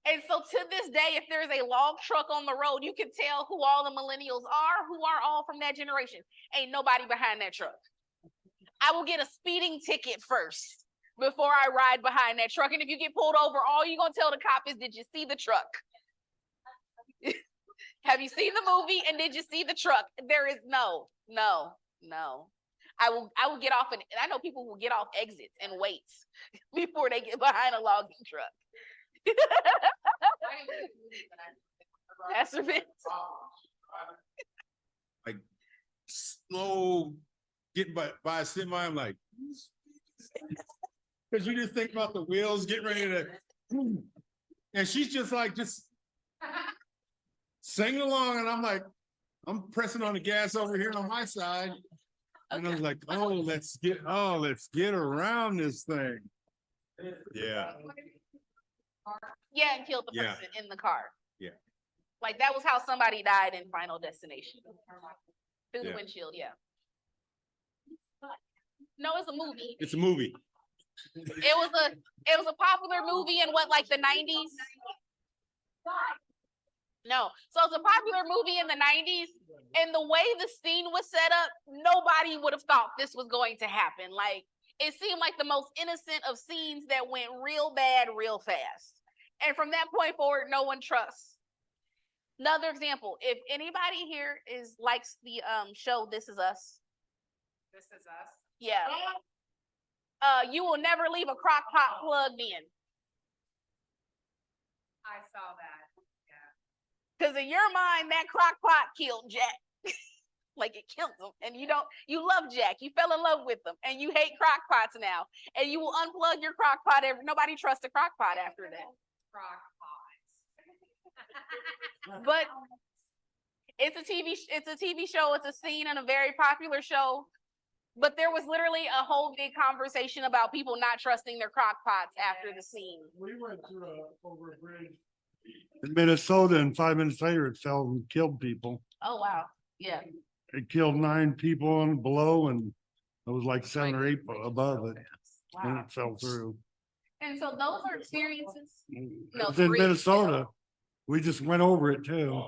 And so to this day, if there's a log truck on the road, you can tell who all the millennials are, who are all from that generation. Ain't nobody behind that truck. I will get a speeding ticket first before I ride behind that truck. And if you get pulled over, all you're going to tell the cop is, did you see the truck? Have you seen the movie? And did you see the truck? There is no. I will get off, and I know people will get off exits and waits before they get behind a logging truck. That's a bit. Like slow getting by a semi, I'm like, because you just think about the wheels getting ready to, and she's just like, just singing along, and I'm like, I'm pressing on the gas over here on my side. And I was like, let's get around this thing. Yeah. Yeah, and killed the Yeah. person in the car. Yeah. Like that was how somebody died in Final Destination. Through the Yeah. windshield, yeah. No, it's a movie. It's a movie. It was a popular movie in what, like the 90s? No. So it's a popular movie in the 90s. And the way the scene was set up, nobody would have thought this was going to happen. Like, it seemed like the most innocent of scenes that went real bad real fast. And from that point forward, no one trusts. Another example, if anybody here likes the show This Is Us. This Is Us. Yeah. You will never leave a crock pot plugged in. I saw that. Because in your mind, that crock pot killed Jack. Like it killed him. And you love Jack. You fell in love with him. And you hate crock pots now. And you will unplug your crock pot. Nobody trusts a crock pot after that. Crock pots. But it's a TV show. It's a scene in a very popular show. But there was literally a whole big conversation about people not trusting their crock pots after the scene. We went through over a bridge in Minnesota, and 5 minutes later it fell and killed people. Oh, wow. Yeah. It killed 9 people on below, and it was like 7 or 8 above it, and Wow. it fell through. And so those are experiences. No, It's in 3. Minnesota. We just went over it too.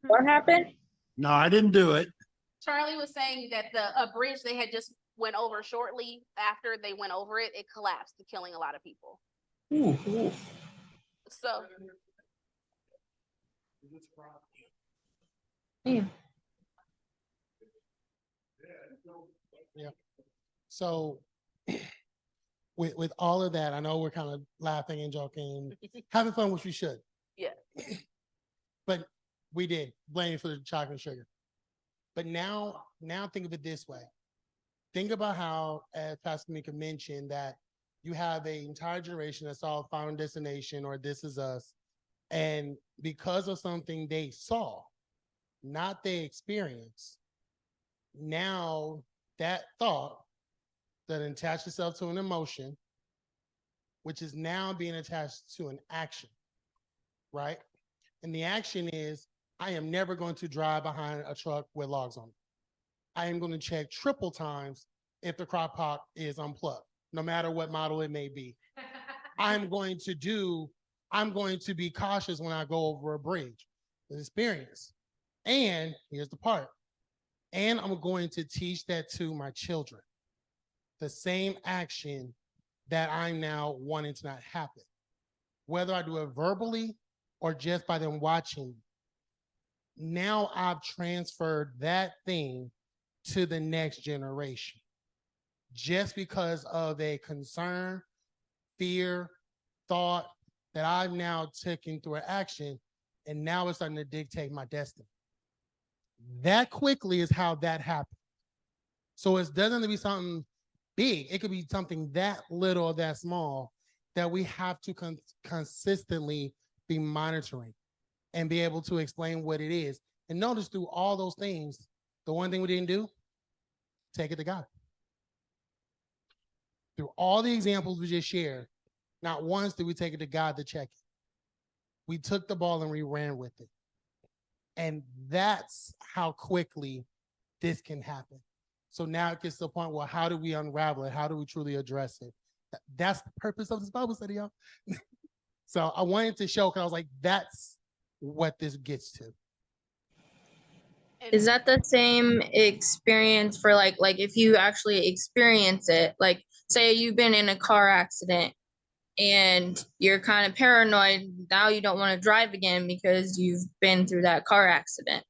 What happened? No, I didn't do it. Charlie was saying that a bridge they had just went over shortly after they went over it, it collapsed, killing a lot of people. So Yeah. Yeah. So with all of that, I know we're kind of laughing and joking, having fun, which we should. Yeah. But we did blame for the chocolate and sugar. But now think of it this way. Think about how, as Pastor Mika mentioned, that you have an entire generation that saw Final Destination or This Is Us. And because of something they saw, not they experienced, now that thought that attached itself to an emotion, which is now being attached to an action, right? And the action is, I am never going to drive behind a truck with logs on it. I am going to check triple times if the crock pot is unplugged, no matter what model it may be. I'm going to be cautious when I go over a bridge, the experience. And here's the part. And I'm going to teach that to my children. The same action that I'm now wanting to not happen. Whether I do it verbally or just by them watching. Now I've transferred that thing to the next generation. Just because of a concern fear, thought that I've now taken through an action, and now it's starting to dictate my destiny. That quickly is how that happened. So it doesn't have to be something big. It could be something that little or that small that we have to consistently be monitoring and be able to explain what it is. And notice through all those things, the one thing we didn't do, take it to God. Through all the examples we just shared, not once did we take it to God to check it. We took the ball and we ran with it. And that's how quickly this can happen. So now it gets to the point where how do we unravel it? How do we truly address it? That's the purpose of this Bible study, y'all. So I wanted to show, because I was like, that's what this gets to. Is that the same experience for like if you actually experience it, like say you've been in a car accident and you're kind of paranoid, now you don't want to drive again because you've been through that car accident?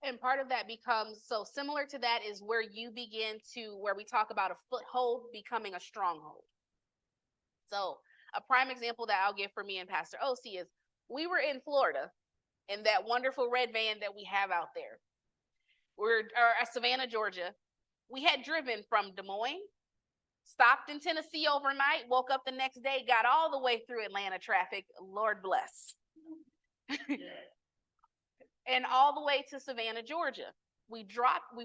And part of that becomes, so similar to that is where you begin to, where we talk about a foothold becoming a stronghold. So a prime example that I'll give for me and Pastor OC is we were in Florida in that wonderful red van that we have out there. We're at Savannah, Georgia. We had driven from Des Moines, stopped in Tennessee overnight, woke up the next day, got all the way through Atlanta traffic, Lord bless. And all the way to Savannah, Georgia. We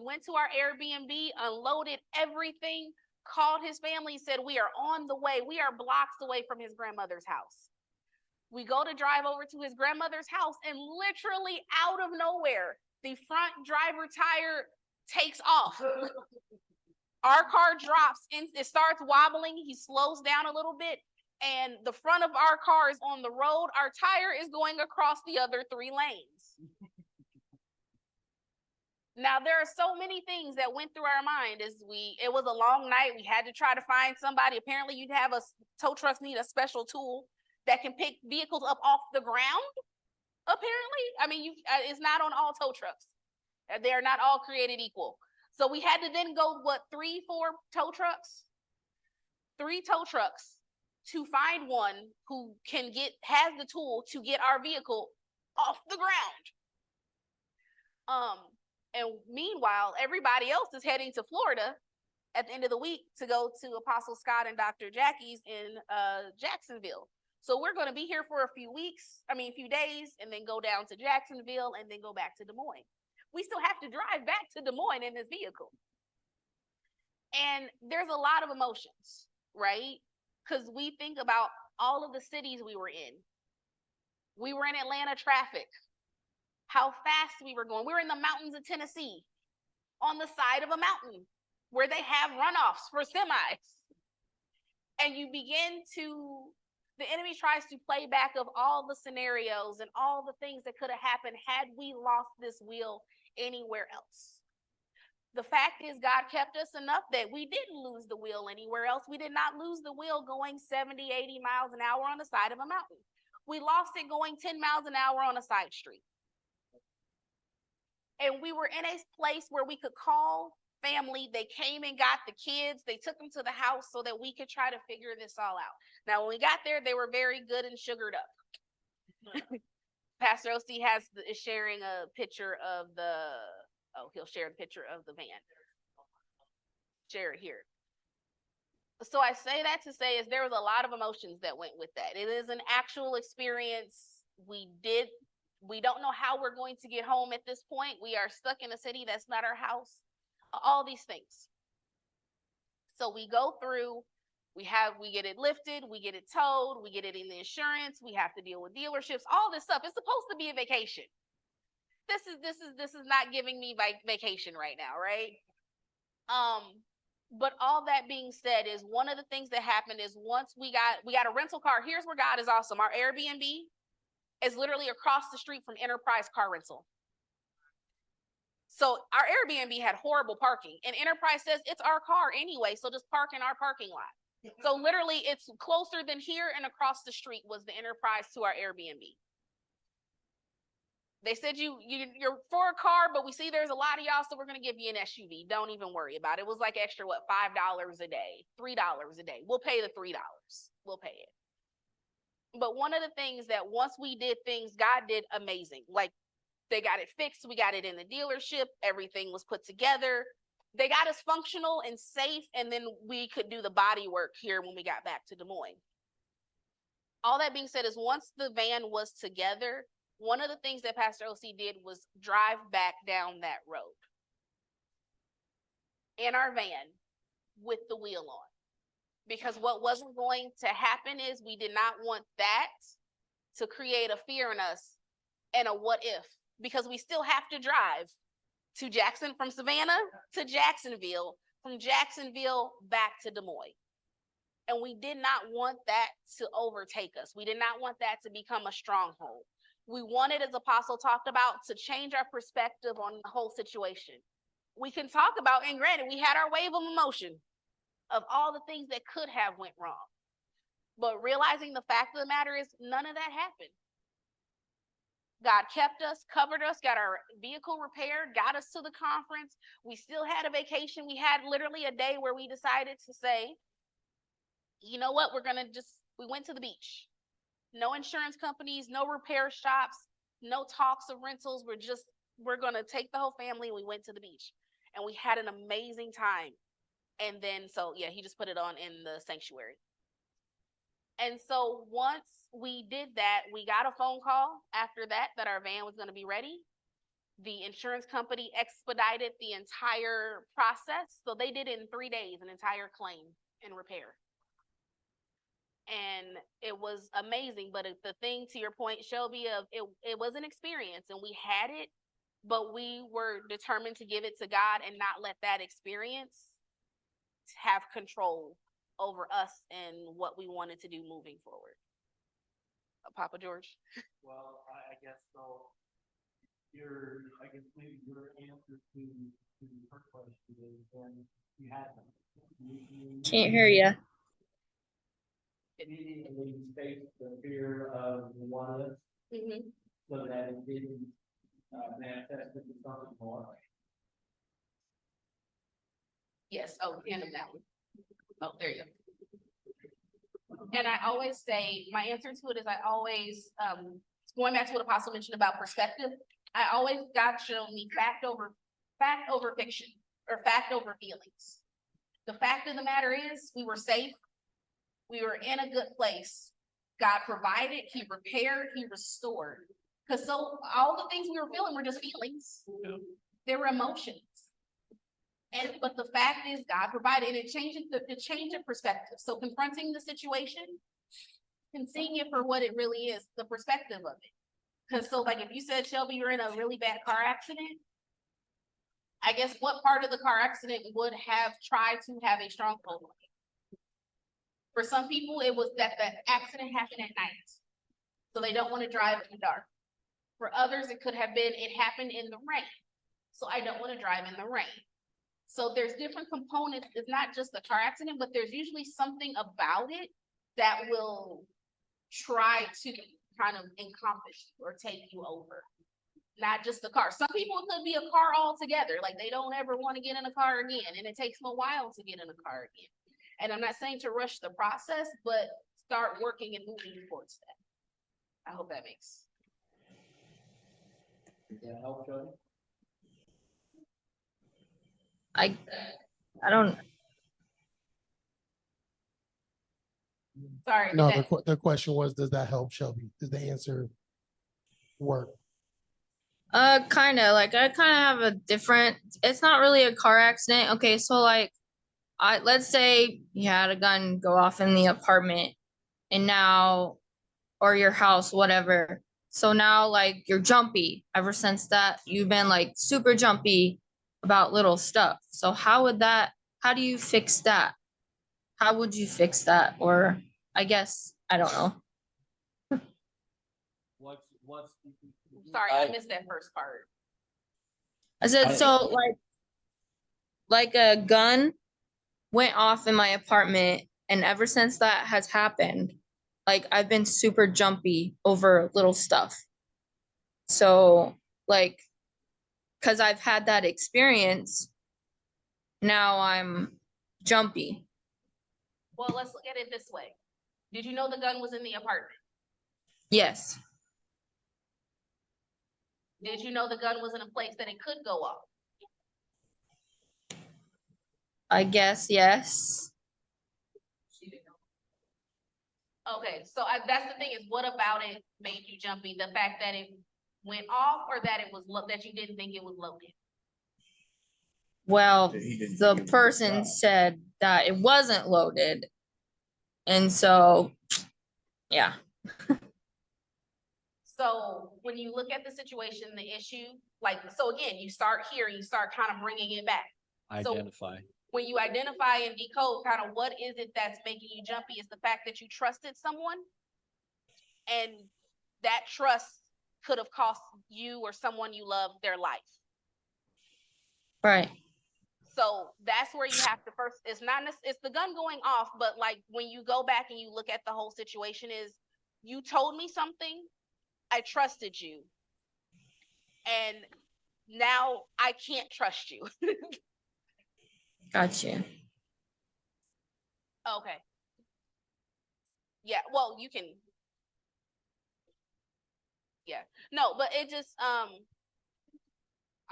went to our Airbnb, unloaded everything, called his family, said we are on the way. We are blocks away from his grandmother's house. We go to drive over to his grandmother's house, and literally out of nowhere, the front driver tire takes off. Our car drops, and it starts wobbling. He slows down a little bit, and the front of our car is on the road. Our tire is going across the other 3 lanes. Now, there are so many things that went through our mind as it was a long night. We had to try to find somebody. Apparently, you'd have tow trucks need a special tool that can pick vehicles up off the ground. Apparently, I mean, it's not on all tow trucks. They are not all created equal. So we had to then go, 3, 4 tow trucks? 3 tow trucks to find one who has the tool to get our vehicle off the ground. And meanwhile, everybody else is heading to Florida at the end of the week to go to Apostle Scott and Dr. Jackie's in Jacksonville. So we're going to be here for a few days, and then go down to Jacksonville and then go back to Des Moines. We still have to drive back to Des Moines in this vehicle. And there's a lot of emotions, right? Because we think about all of the cities we were in. We were in Atlanta traffic, how fast we were going. We were in the mountains of Tennessee, on the side of a mountain where they have runoffs for semis. And the enemy tries to play back of all the scenarios and all the things that could have happened had we lost this wheel anywhere else. The fact is, God kept us enough that we didn't lose the wheel anywhere else. We did not lose the wheel going 70, 80 miles an hour on the side of a mountain. We lost it going 10 miles an hour on a side street. And we were in a place where we could call family. They came and got the kids. They took them to the house so that we could try to figure this all out. Now, when we got there, they were very good and sugared up. Pastor OC is sharing a picture of he'll share the picture of the van. Share it here. So I say that to say is there was a lot of emotions that went with that. It is an actual experience. We don't know how we're going to get home at this point. We are stuck in a city that's not our house. All these things. So we go through, we get it lifted, we get it towed, we get it in the insurance, we have to deal with dealerships, all this stuff. It's supposed to be a vacation. This is not giving me vacation right now, right? But all that being said is one of the things that happened is once we got a rental car. Here's where God is awesome. Our Airbnb is literally across the street from Enterprise Car Rental. So our Airbnb had horrible parking, and Enterprise says it's our car anyway, so just park in our parking lot. So literally it's closer than here, and across the street was the Enterprise to our Airbnb. They said you're for a car, but we see there's a lot of y'all, so we're gonna give you an SUV. Don't even worry about it. It was like extra, what, $5 a day, $3 a day. We'll pay the $3. We'll pay it. But one of the things that once we did things, God did amazing. Like they got it fixed. We got it in the dealership. Everything was put together. They got us functional and safe. And then we could do the body work here when we got back to Des Moines. All that being said is once the van was together, one of the things that Pastor OC did was drive back down that road in our van with the wheel on. Because what wasn't going to happen is we did not want that to create a fear in us and a what if, because we still have to drive to Jackson, from Savannah to Jacksonville, from Jacksonville back to Des Moines. And we did not want that to overtake us. We did not want that to become a stronghold. We wanted, as Apostle talked about, to change our perspective on the whole situation. We can talk about, and granted, we had our wave of emotion of all the things that could have went wrong. But realizing the fact of the matter is none of that happened. God kept us, covered us, got our vehicle repaired, got us to the conference. We still had a vacation. We had literally a day where we decided to say, you know what, we went to the beach. No insurance companies, no repair shops, no talks of rentals. We're going to take the whole family. We went to the beach and we had an amazing time. And then, so yeah, he just put it on in the sanctuary. And so once we did that, we got a phone call after that our van was going to be ready. The insurance company expedited the entire process. So they did it in 3 days, an entire claim and repair. And it was amazing. But the thing, to your point, Shelby, of it was an experience and we had it, but we were determined to give it to God and not let that experience have control over us and what we wanted to do moving forward. Papa George. Well, I guess so. I guess maybe your answer to her question is then you had them. Can't hear you. Immediately face the fear of the oneness, so that it didn't manifest into something more. Yes. Oh, end of that one. Oh, there you go. And I always say, my answer to it is I always, going back to what Apostle mentioned about perspective, I always, God showed me fact over fiction, or fact over feelings. The fact of the matter is we were safe. We were in a good place. God provided, he repaired, he restored. Because so all the things we were feeling were just feelings. They were emotions. But the fact is God provided, and it changed the perspective. So confronting the situation and seeing it for what it really is, the perspective of it. Because so like if you said, Shelby, you're in a really bad car accident, I guess what part of the car accident would have tried to have a stronghold on it? For some people, it was that the accident happened at night, so they don't want to drive in the dark. For others, it could have been it happened in the rain, so I don't want to drive in the rain. So there's different components. It's not just the car accident, but there's usually something about it that will try to kind of encompass or take you over. Not just the car. Some people, it could be a car altogether. Like they don't ever want to get in a car again, and it takes them a while to get in a car again. And I'm not saying to rush the process, but start working and moving towards that. I hope that makes. Does that help, Jody? I don't. Sorry. No, the question was, does that help, Shelby? Does the answer work? Kind of like I kind of have a different. It's not really a car accident. Okay, so like, let's say you had a gun go off in the apartment, and now, or your house, whatever. So now, like, you're jumpy. Ever since that, you've been like super jumpy about little stuff. So how do you fix that? How would you fix that? Or I guess, I don't know. Sorry, I missed that first part. I said, so like a gun went off in my apartment, and ever since that has happened, like I've been super jumpy over little stuff. So like, cause I've had that experience, now I'm jumpy. Well, let's look at it this way. Did you know the gun was in the apartment? Yes, Did you know the gun was in a place that it could go off? I guess, yes. Okay, so that's the thing is, what about it made you jumpy? The fact that it went off, or that it was that you didn't think it was loaded? Well, the person said that it wasn't loaded. And so, yeah, So when you look at the situation, the issue, like, so again, you start here, you start kind of bringing it back. So- Identify. When you identify and decode kind of what is it that's making you jumpy, is the fact that you trusted someone, and that trust could have cost you or someone you love their life. right. So that's where you have to first, it's not, it's the gun going off, but like when you go back and you look at the whole situation, is you told me something, I trusted you, and now I can't trust you. Gotcha. Okay. Yeah, well, you can. Yeah, no, but it just, I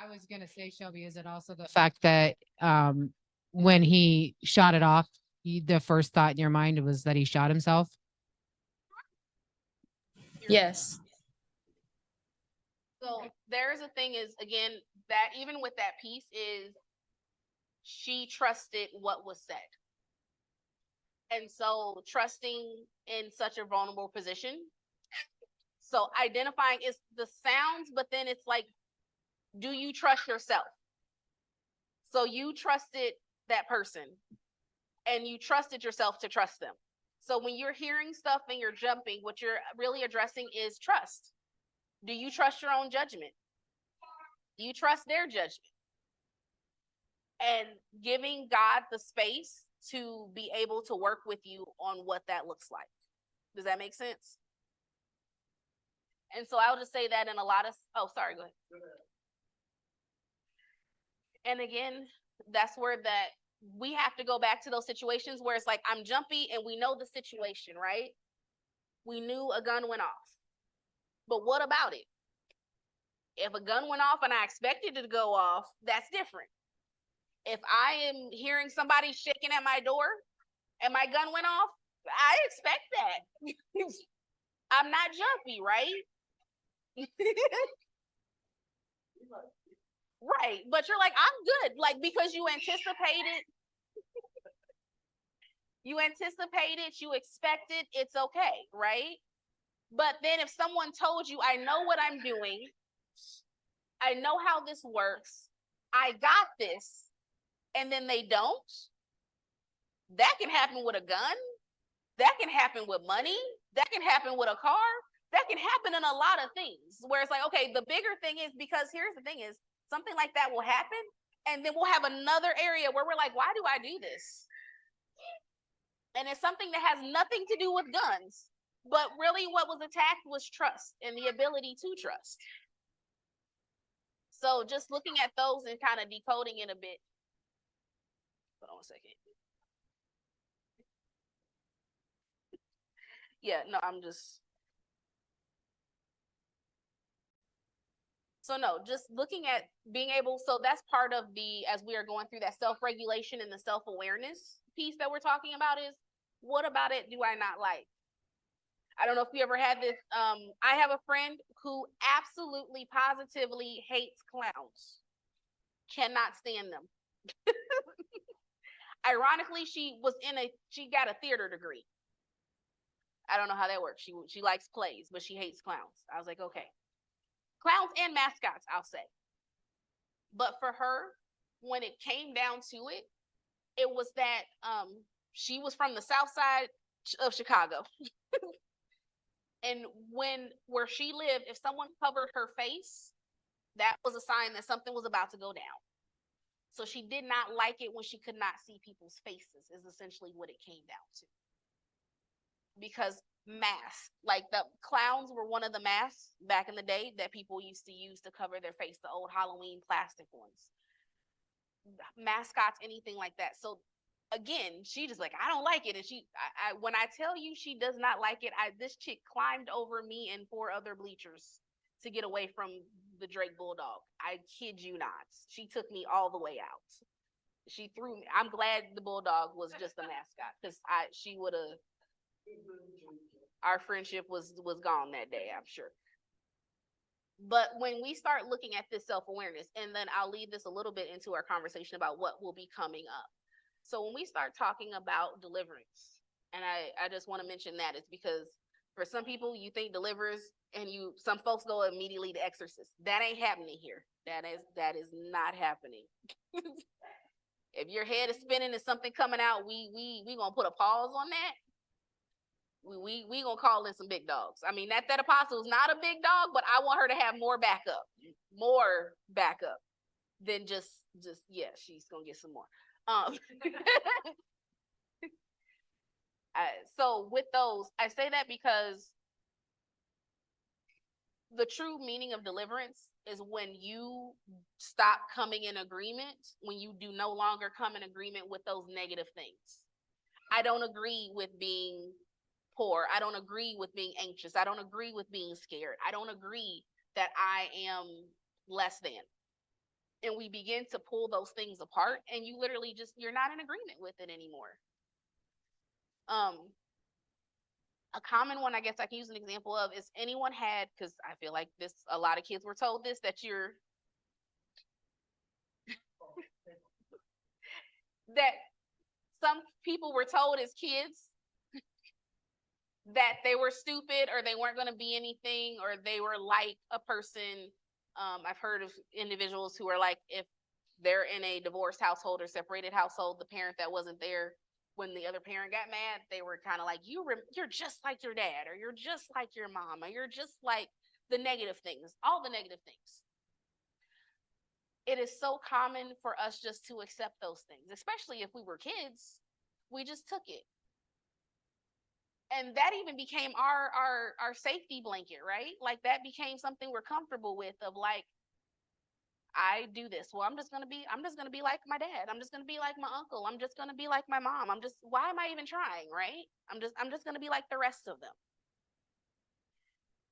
was gonna say, Shelby, is it also the fact that when he shot it off, the first thought in your mind was that he shot himself? Yes, so there's a thing is, again, that even with that piece is she trusted what was said. And so trusting in such a vulnerable position. So identifying is the sounds, but then it's like, do you trust yourself? So you trusted that person, and you trusted yourself to trust them. So when you're hearing stuff and you're jumping, what you're really addressing is trust. Do you trust your own judgment? Do you trust their judgment? And giving God the space to be able to work with you on what that looks like. Does that make sense? And so I'll just say that in a lot of, oh, sorry, go ahead. And again, that's where that we have to go back to those situations where it's like, I'm jumpy and we know the situation, right? We knew a gun went off. But what about it? If a gun went off and I expected it to go off, that's different. If I am hearing somebody shaking at my door and my gun went off, I expect that. I'm not jumpy, right? Right. But you're like, I'm good. Like, because you anticipated, you expected, it's okay, right? But then if someone told you, I know what I'm doing, I know how this works, I got this, and then they don't, that can happen with a gun, that can happen with money, that can happen with a car, that can happen in a lot of things, where it's like, okay, the bigger thing is, because here's the thing is, something like that will happen, and then we'll have another area where we're like, why do I do this? And it's something that has nothing to do with guns, but really what was attacked was trust and the ability to trust. So just looking at those and kind of decoding it a bit. Hold on a second. Yeah, no, I'm just. So no, just looking at being able, so that's part of the, as we are going through that self-regulation and the self-awareness piece that we're talking about, is what about it do I not like? I don't know if you ever had this, I have a friend who absolutely positively hates clowns. Cannot stand them. Ironically, she got a theater degree. I don't know how that works. She likes plays, but she hates clowns. I was like, okay. Clowns and mascots, I'll say. But for her, when it came down to it, it was that she was from the South Side of Chicago. And where she lived, if someone covered her face, that was a sign that something was about to go down. So she did not like it when she could not see people's faces, is essentially what it came down to. Because masks. Like the clowns were one of the masks back in the day that people used to use to cover their face, the old Halloween plastic ones. Mascots, anything like that. So again, she just like, I don't like it. And when I tell you she does not like it, this chick climbed over me and 4 other bleachers to get away from the Drake Bulldog. I kid you not. She took me all the way out. She threw me. I'm glad the Bulldog was just a mascot, because she would have, our friendship was gone that day, I'm sure. But when we start looking at this self-awareness, and then I'll lead this a little bit into our conversation about what will be coming up. So when we start talking about deliverance, and I just want to mention that, it's because for some people, you think deliverers, and some folks go immediately to exorcist. That ain't happening here. That is not happening. If your head is spinning and something coming out, we gonna put a pause on that. We gonna call in some big dogs. I mean, that apostle is not a big dog, but I want her to have more backup than just yeah, she's gonna get some more. So with those, I say that because the true meaning of deliverance is when you stop coming in agreement, when you do no longer come in agreement with those negative things. I don't agree with being poor. I don't agree with being anxious. I don't agree with being scared. I don't agree that I am less than. And we begin to pull those things apart, and you literally you're not in agreement with it anymore. A common one, I guess I can use an example of, is anyone had, because I feel like a lot of kids were told this, that that some people were told as kids that they were stupid, or they weren't going to be anything, or they were like a person. I've heard of individuals who are like, if they're in a divorced household or separated household, the parent that wasn't there when the other parent got mad, they were kind of like, you're just like your dad, or you're just like your mom, or you're just like the negative things, all the negative things. It is so common for us just to accept those things, especially if we were kids. We just took it. And that even became our safety blanket, right? Like that became something we're comfortable with, of like, I do this. Well, I'm just gonna be like my dad. I'm just gonna be like my uncle. I'm just gonna be like my mom. Why am I even trying, right? I'm just gonna be like the rest of them.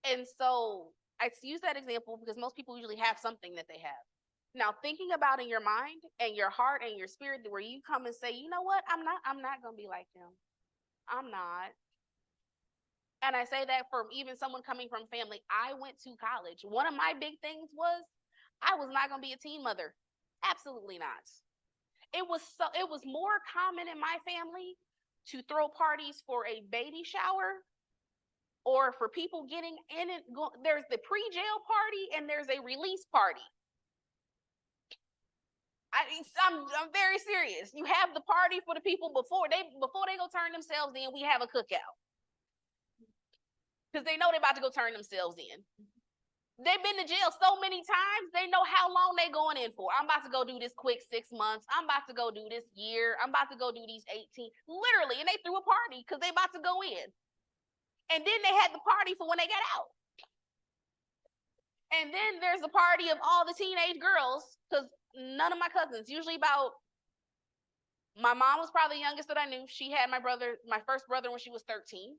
And so I use that example because most people usually have something that they have. Now, thinking about in your mind and your heart and your spirit, where you come and say, you know what? I'm not gonna be like them. I'm not. And I say that from even someone coming from family. I went to college. One of my big things was I was not going to be a teen mother. Absolutely not. It was more common in my family to throw parties for a baby shower, or for people getting in it. There's the pre-jail party and there's a release party. I'm very serious. You have the party for the people before they go turn themselves in. We have a cookout, because they know they're about to go turn themselves in. They've been to jail so many times, they know how long they going in for. I'm about to go do this quick 6 months. I'm about to go do this year. I'm about to go do these 18, literally. And they threw a party because they about to go in. And then they had the party for when they got out. And then there's a party of all the teenage girls, because none of my cousins, usually my mom was probably the youngest that I knew. She had my first brother when she was 13.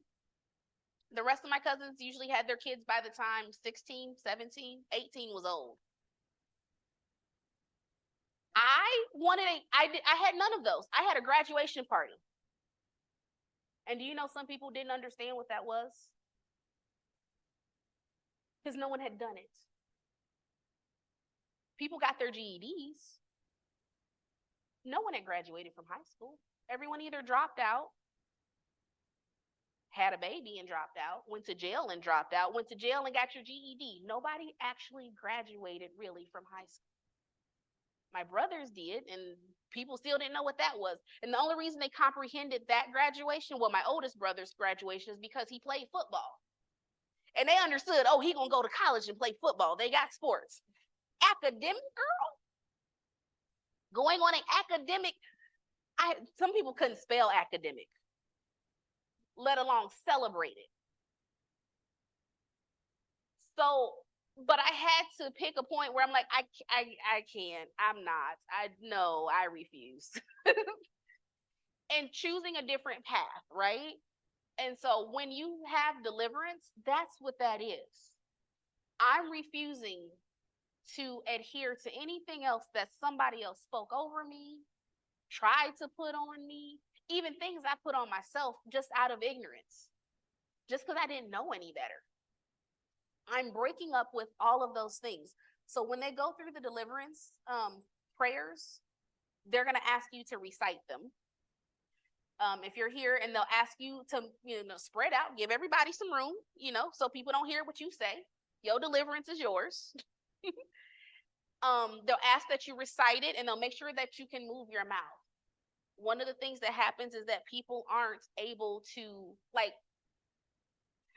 The rest of my cousins usually had their kids by the time 16, 17, 18 was old. I had none of those. I had a graduation party. And do you know some people didn't understand what that was? Because no one had done it. People got their GEDs. No one had graduated from high school. Everyone either dropped out, had a baby and dropped out, went to jail and dropped out, went to jail and got your GED. Nobody actually graduated really from high school. My brothers did, and people still didn't know what that was. And the only reason they comprehended that graduation, well, my oldest brother's graduation, is because he played football. And they understood, oh, he gonna go to college and play football. They got sports. Academic girl? Going on an academic, some people couldn't spell academic, let alone celebrate it. So, but I had to pick a point where I'm like, I can't, I'm not, no, I refuse. And choosing a different path, right? And so when you have deliverance, that's what that is. I'm refusing to adhere to anything else that somebody else spoke over me, tried to put on me, even things I put on myself just out of ignorance, just because I didn't know any better. I'm breaking up with all of those things. So when they go through the deliverance prayers, they're going to ask you to recite them. If you're here, and they'll ask you to, spread out, give everybody some room, so people don't hear what you say. Your deliverance is yours. They'll ask that you recite it, and they'll make sure that you can move your mouth. One of the things that happens is that people aren't able to, like,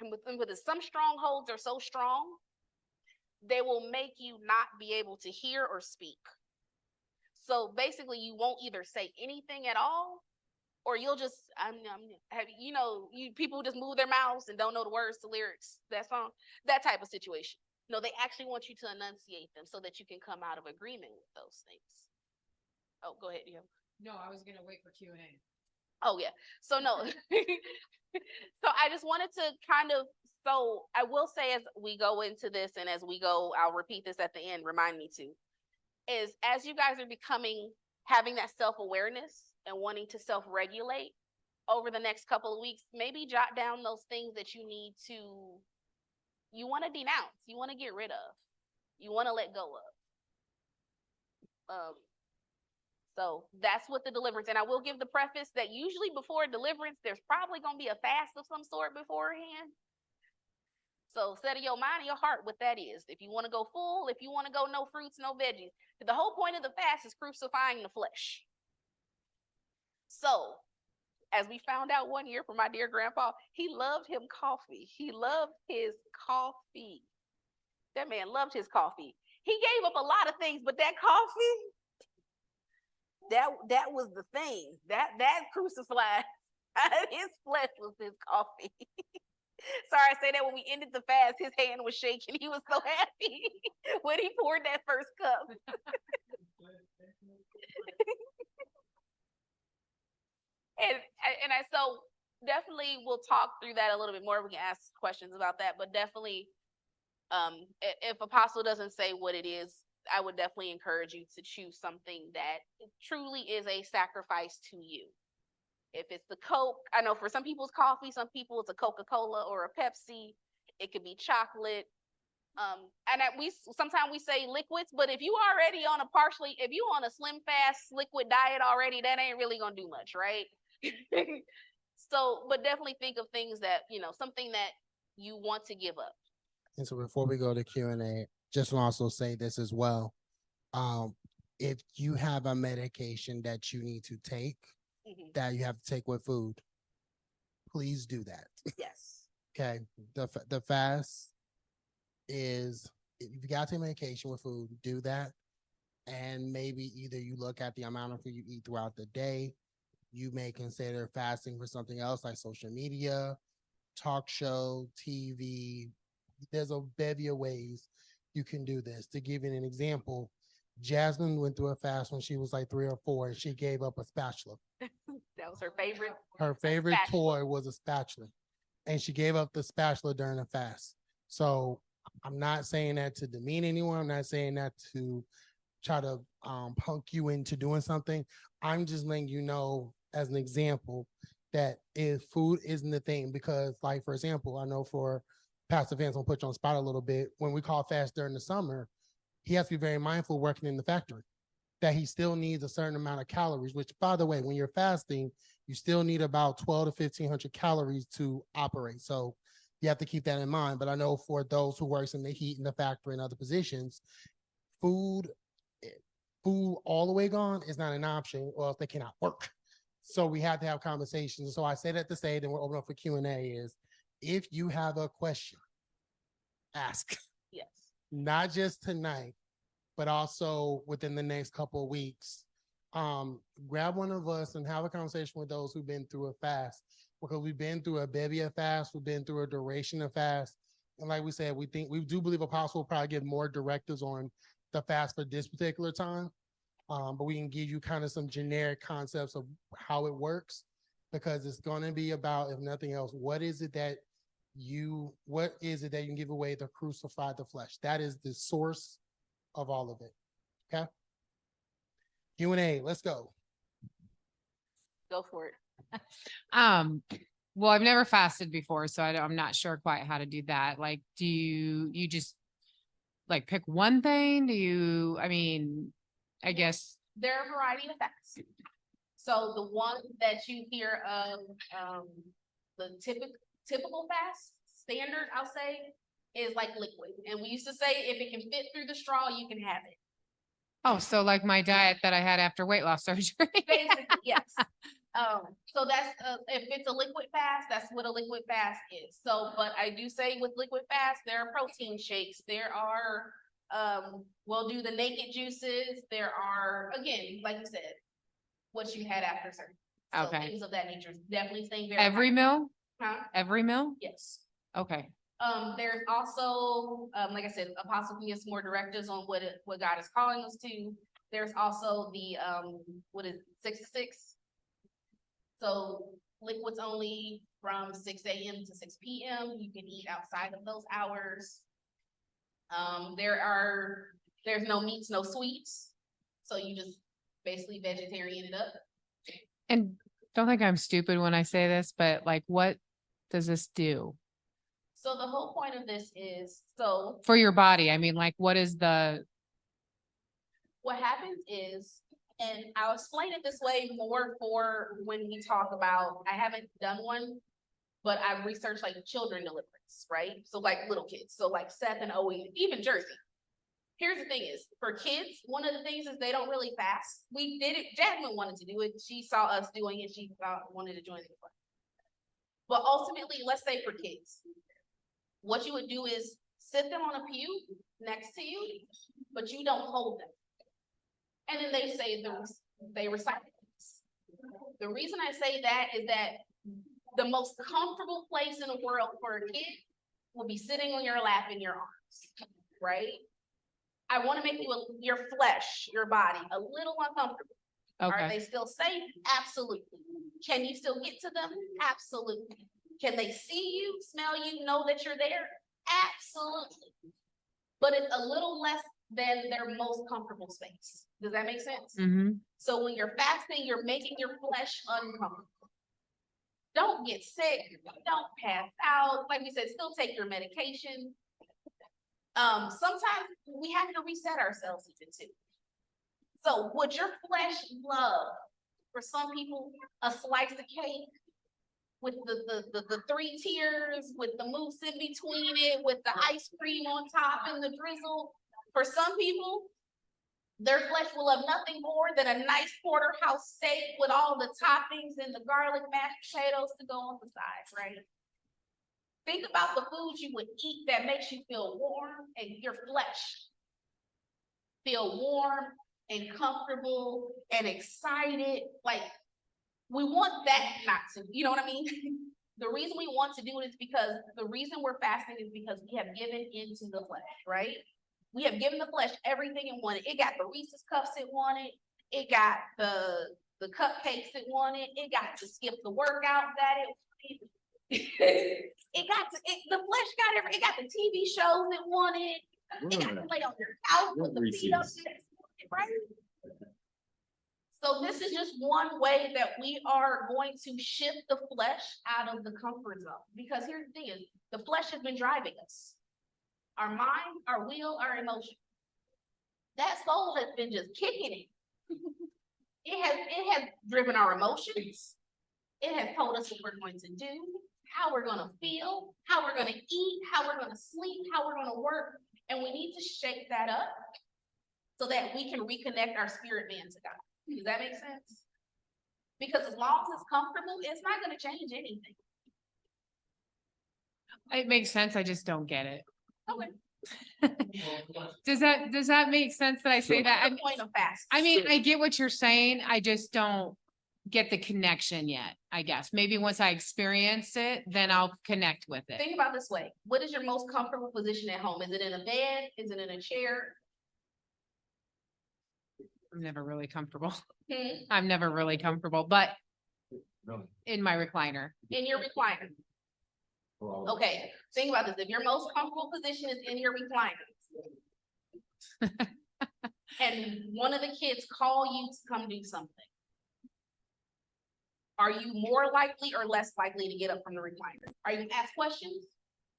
with some strongholds are so strong, they will make you not be able to hear or speak. So basically, you won't either say anything at all, or you'll just, people just move their mouths and don't know the words to lyrics, that song, that type of situation. No, they actually want you to enunciate them so that you can come out of agreement with those things. Oh, go ahead, Dio. No, I was gonna wait for Q&A. Oh yeah. So no. So I just wanted to so I will say, as we go into this and as we go, I'll repeat this at the end, remind me to, is as you guys are having that self-awareness and wanting to self-regulate over the next couple of weeks, maybe jot down those things that you want to denounce, you want to get rid of, you want to let go of. So that's what the deliverance, and I will give the preface that usually before deliverance, there's probably going to be a fast of some sort beforehand. So set of your mind and your heart what that is. If you want to go full, if you want to go no fruits, no veggies. The whole point of the fast is crucifying the flesh. So as we found out one year from my dear grandpa, he loved him coffee. He loved his coffee. That man loved his coffee. He gave up a lot of things, but that coffee, that was the thing. That crucified his flesh was his coffee. Sorry, I say that when we ended the fast, his hand was shaking. He was so happy when he poured that first cup. And so definitely we'll talk through that a little bit more. We can ask questions about that, but definitely, if Apostle doesn't say what it is, I would definitely encourage you to choose something that truly is a sacrifice to you. If it's the Coke, I know for some people it's coffee, some people it's a Coca-Cola or a Pepsi. It could be chocolate. And sometimes we say liquids, but if you already on if you on a slim fast liquid diet already, that ain't really gonna do much, right? So, but definitely think of things that, something that you want to give up. And so before we go to Q&A, just want to also say this as well. If you have a medication that you need to take, that you have to take with food, please do that. Yes. Okay. The fast is, if you got to take medication with food, do that. And maybe either you look at the amount of food you eat throughout the day. You may consider fasting for something else like social media, talk show, TV. There's a bevy of ways you can do this. To give you an example, Jasmine went through a fast when she was like 3 or 4, and she gave up a spatula. That was her favorite. Her favorite toy was a spatula, and she gave up the spatula during the fast. So I'm not saying that to demean anyone. I'm not saying that to try to punk you into doing something. I'm just letting you know as an example that if food isn't the thing, because like, for example, I know for Pastor Vance, I'll put you on the spot a little bit. When we call fast during the summer, he has to be very mindful working in the factory that he still needs a certain amount of calories, which, by the way, when you're fasting, you still need about 12 to 1,500 calories to operate. So you have to keep that in mind. But I know for those who works in the heat in the factory and other positions, food all the way gone is not an option, or if they cannot work. So we have to have conversations. So I say that to say, then we'll open up for Q&A, is if you have a question, ask. Yes. Not just tonight, but also within the next couple of weeks. Grab one of us and have a conversation with those who've been through a fast, because we've been through a bevy of fast, we've been through a duration of fast, And like we said, we do believe Apostle will probably give more directives on the fast for this particular time. But we can give you kind of some generic concepts of how it works, because it's going to be about, if nothing else, what is it that you can give away to crucify the flesh? That is the source of all of it. Okay. Q&A, let's go. Go for it. Well, I've never fasted before, so I'm not sure quite how to do that. Like, do you just like pick one thing? I guess. There are a variety of fasts. So the one that you hear of, the typical fast, standard, I'll say, is like liquid. And we used to say, if it can fit through the straw, you can have it. Oh, so like my diet that I had after weight loss surgery. Basically, yes. So that's, if it's a liquid fast, that's what a liquid fast is. So, but I do say with liquid fast, there are protein shakes, there are, we'll do the naked juices. There are, again, like you said, what you had after surgery. So Okay. things of that nature. Definitely staying very. Every meal? Huh? Every meal? Yes. Okay. There's also, like I said, Apostle can give some more directives on what God is calling us to. There's also the, 6 to 6. So liquids only from 6 a.m. to 6 p.m. You can eat outside of those hours. There's no meats, no sweets. So you just basically vegetarian it up. And don't think I'm stupid when I say this, but like, what does this do So the whole point of this is, so for your body? I mean, like, what happens is, and I'll explain it this way more for when we talk about, I haven't done one, but I've researched like children deliverance, right? So like little kids, so like Seth and Owie, even Jersey. Here's the thing is, for kids, one of the things is they don't really fast. We did it, Jasmine wanted to do it. She saw us doing it. She wanted to join the club. But ultimately, let's say for kids, what you would do is sit them on a pew next to you, but you don't hold them. And then they say they recite this. The reason I say that is that the most comfortable place in the world for a kid will be sitting on your lap in your arms, right? I want to make your flesh, your body, a little uncomfortable. Okay. Are they still safe? Absolutely. Can you still get to them? Absolutely. Can they see you, smell you, know that you're there? Absolutely. But it's a little less than their most comfortable space. Does that make sense? Mm-hmm. So when you're fasting, you're making your flesh uncomfortable. Don't get sick. Don't pass out. Like we said, still take your medication. Sometimes we have to reset ourselves even too. So would your flesh love, for some people, a slice of cake with the 3 tiers, with the mousse in between it, with the ice cream on top and the drizzle? For some people, their flesh will love nothing more than a nice porterhouse steak with all the toppings and the garlic mashed potatoes to go on the sides, right? Think about the foods you would eat that makes you feel warm and your flesh feel warm and comfortable and excited. Like, we want that not to, you know what I mean? The reason we want to do it is because the reason we're fasting is because we have given into the flesh, right? We have given the flesh everything it wanted. It got the Reese's cups it wanted. It got the cupcakes it wanted. It got to skip the workout that it wanted. The flesh got it got the TV shows it wanted. It got to lay on your couch with the feet up there, right? So this is just one way that we are going to shift the flesh out of the comfort zone. Because here's the thing is, the flesh has been driving us. Our mind, our will, our emotion. That soul has been just kicking it. It has driven our emotions. It has told us what we're going to do, how we're going to feel, how we're going to eat, how we're going to sleep, how we're going to work. And we need to shake that up so that we can reconnect our spirit man to God. Does that make sense? Because as long as it's comfortable, it's not going to change anything. It makes sense. I just don't get it. Okay. Does that make sense that I say that? The point of fast. I mean, I get what you're saying. I just don't get the connection yet. I guess. Maybe once I experience it, then I'll connect with it. Think about it this way. What is your most comfortable position at home? Is it in a bed? Is it in a chair? I'm never really comfortable. Hmm? I'm never really comfortable, but in my recliner. In your recliner. Okay, think about this. If your most comfortable position is in your recliner. And one of the kids call you to come do something. Are you more likely or less likely to get up from the recliner? Are you gonna ask questions?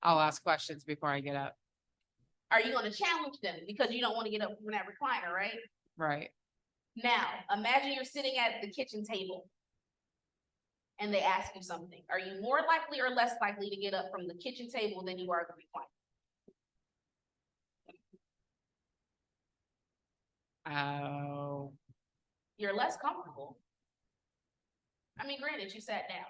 I'll ask questions before I get up. Are you gonna challenge them because you don't want to get up from that recliner, right? Right. Now, imagine you're sitting at the kitchen table and they ask you something. Are you more likely or less likely to get up from the kitchen table than you are the recliner? Oh, You're less comfortable. I mean, granted, you sat down.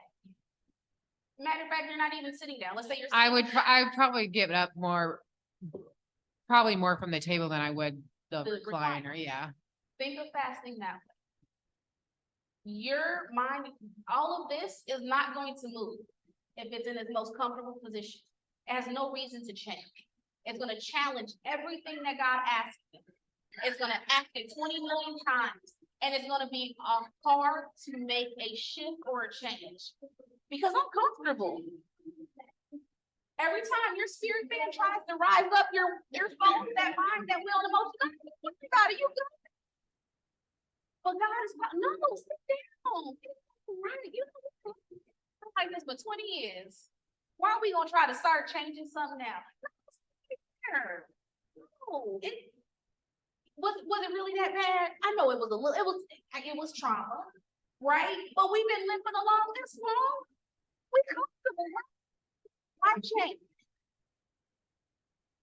Matter of fact, you're not even sitting down. Let's say you're. I'd probably give it up more, probably more from the table than I would the The recliner. recliner, yeah. Think of fasting that way. Your mind, all of this is not going to move if it's in its most comfortable position. It has no reason to change. It's gonna challenge everything that God asked it. It's gonna ask it 20 million times, and it's gonna be hard to make a shift or a change because I'm comfortable. Every time your spirit man tries to rise up your soul, that mind, that will, and emotion, everybody, you good. But God is no, sit down. Right, you know, like this for 20 years. Why are we gonna try to start changing something now? No, was it really that bad? I know it was a little, it was trauma, right? But we've been living along this long. We comfortable, right? Why change?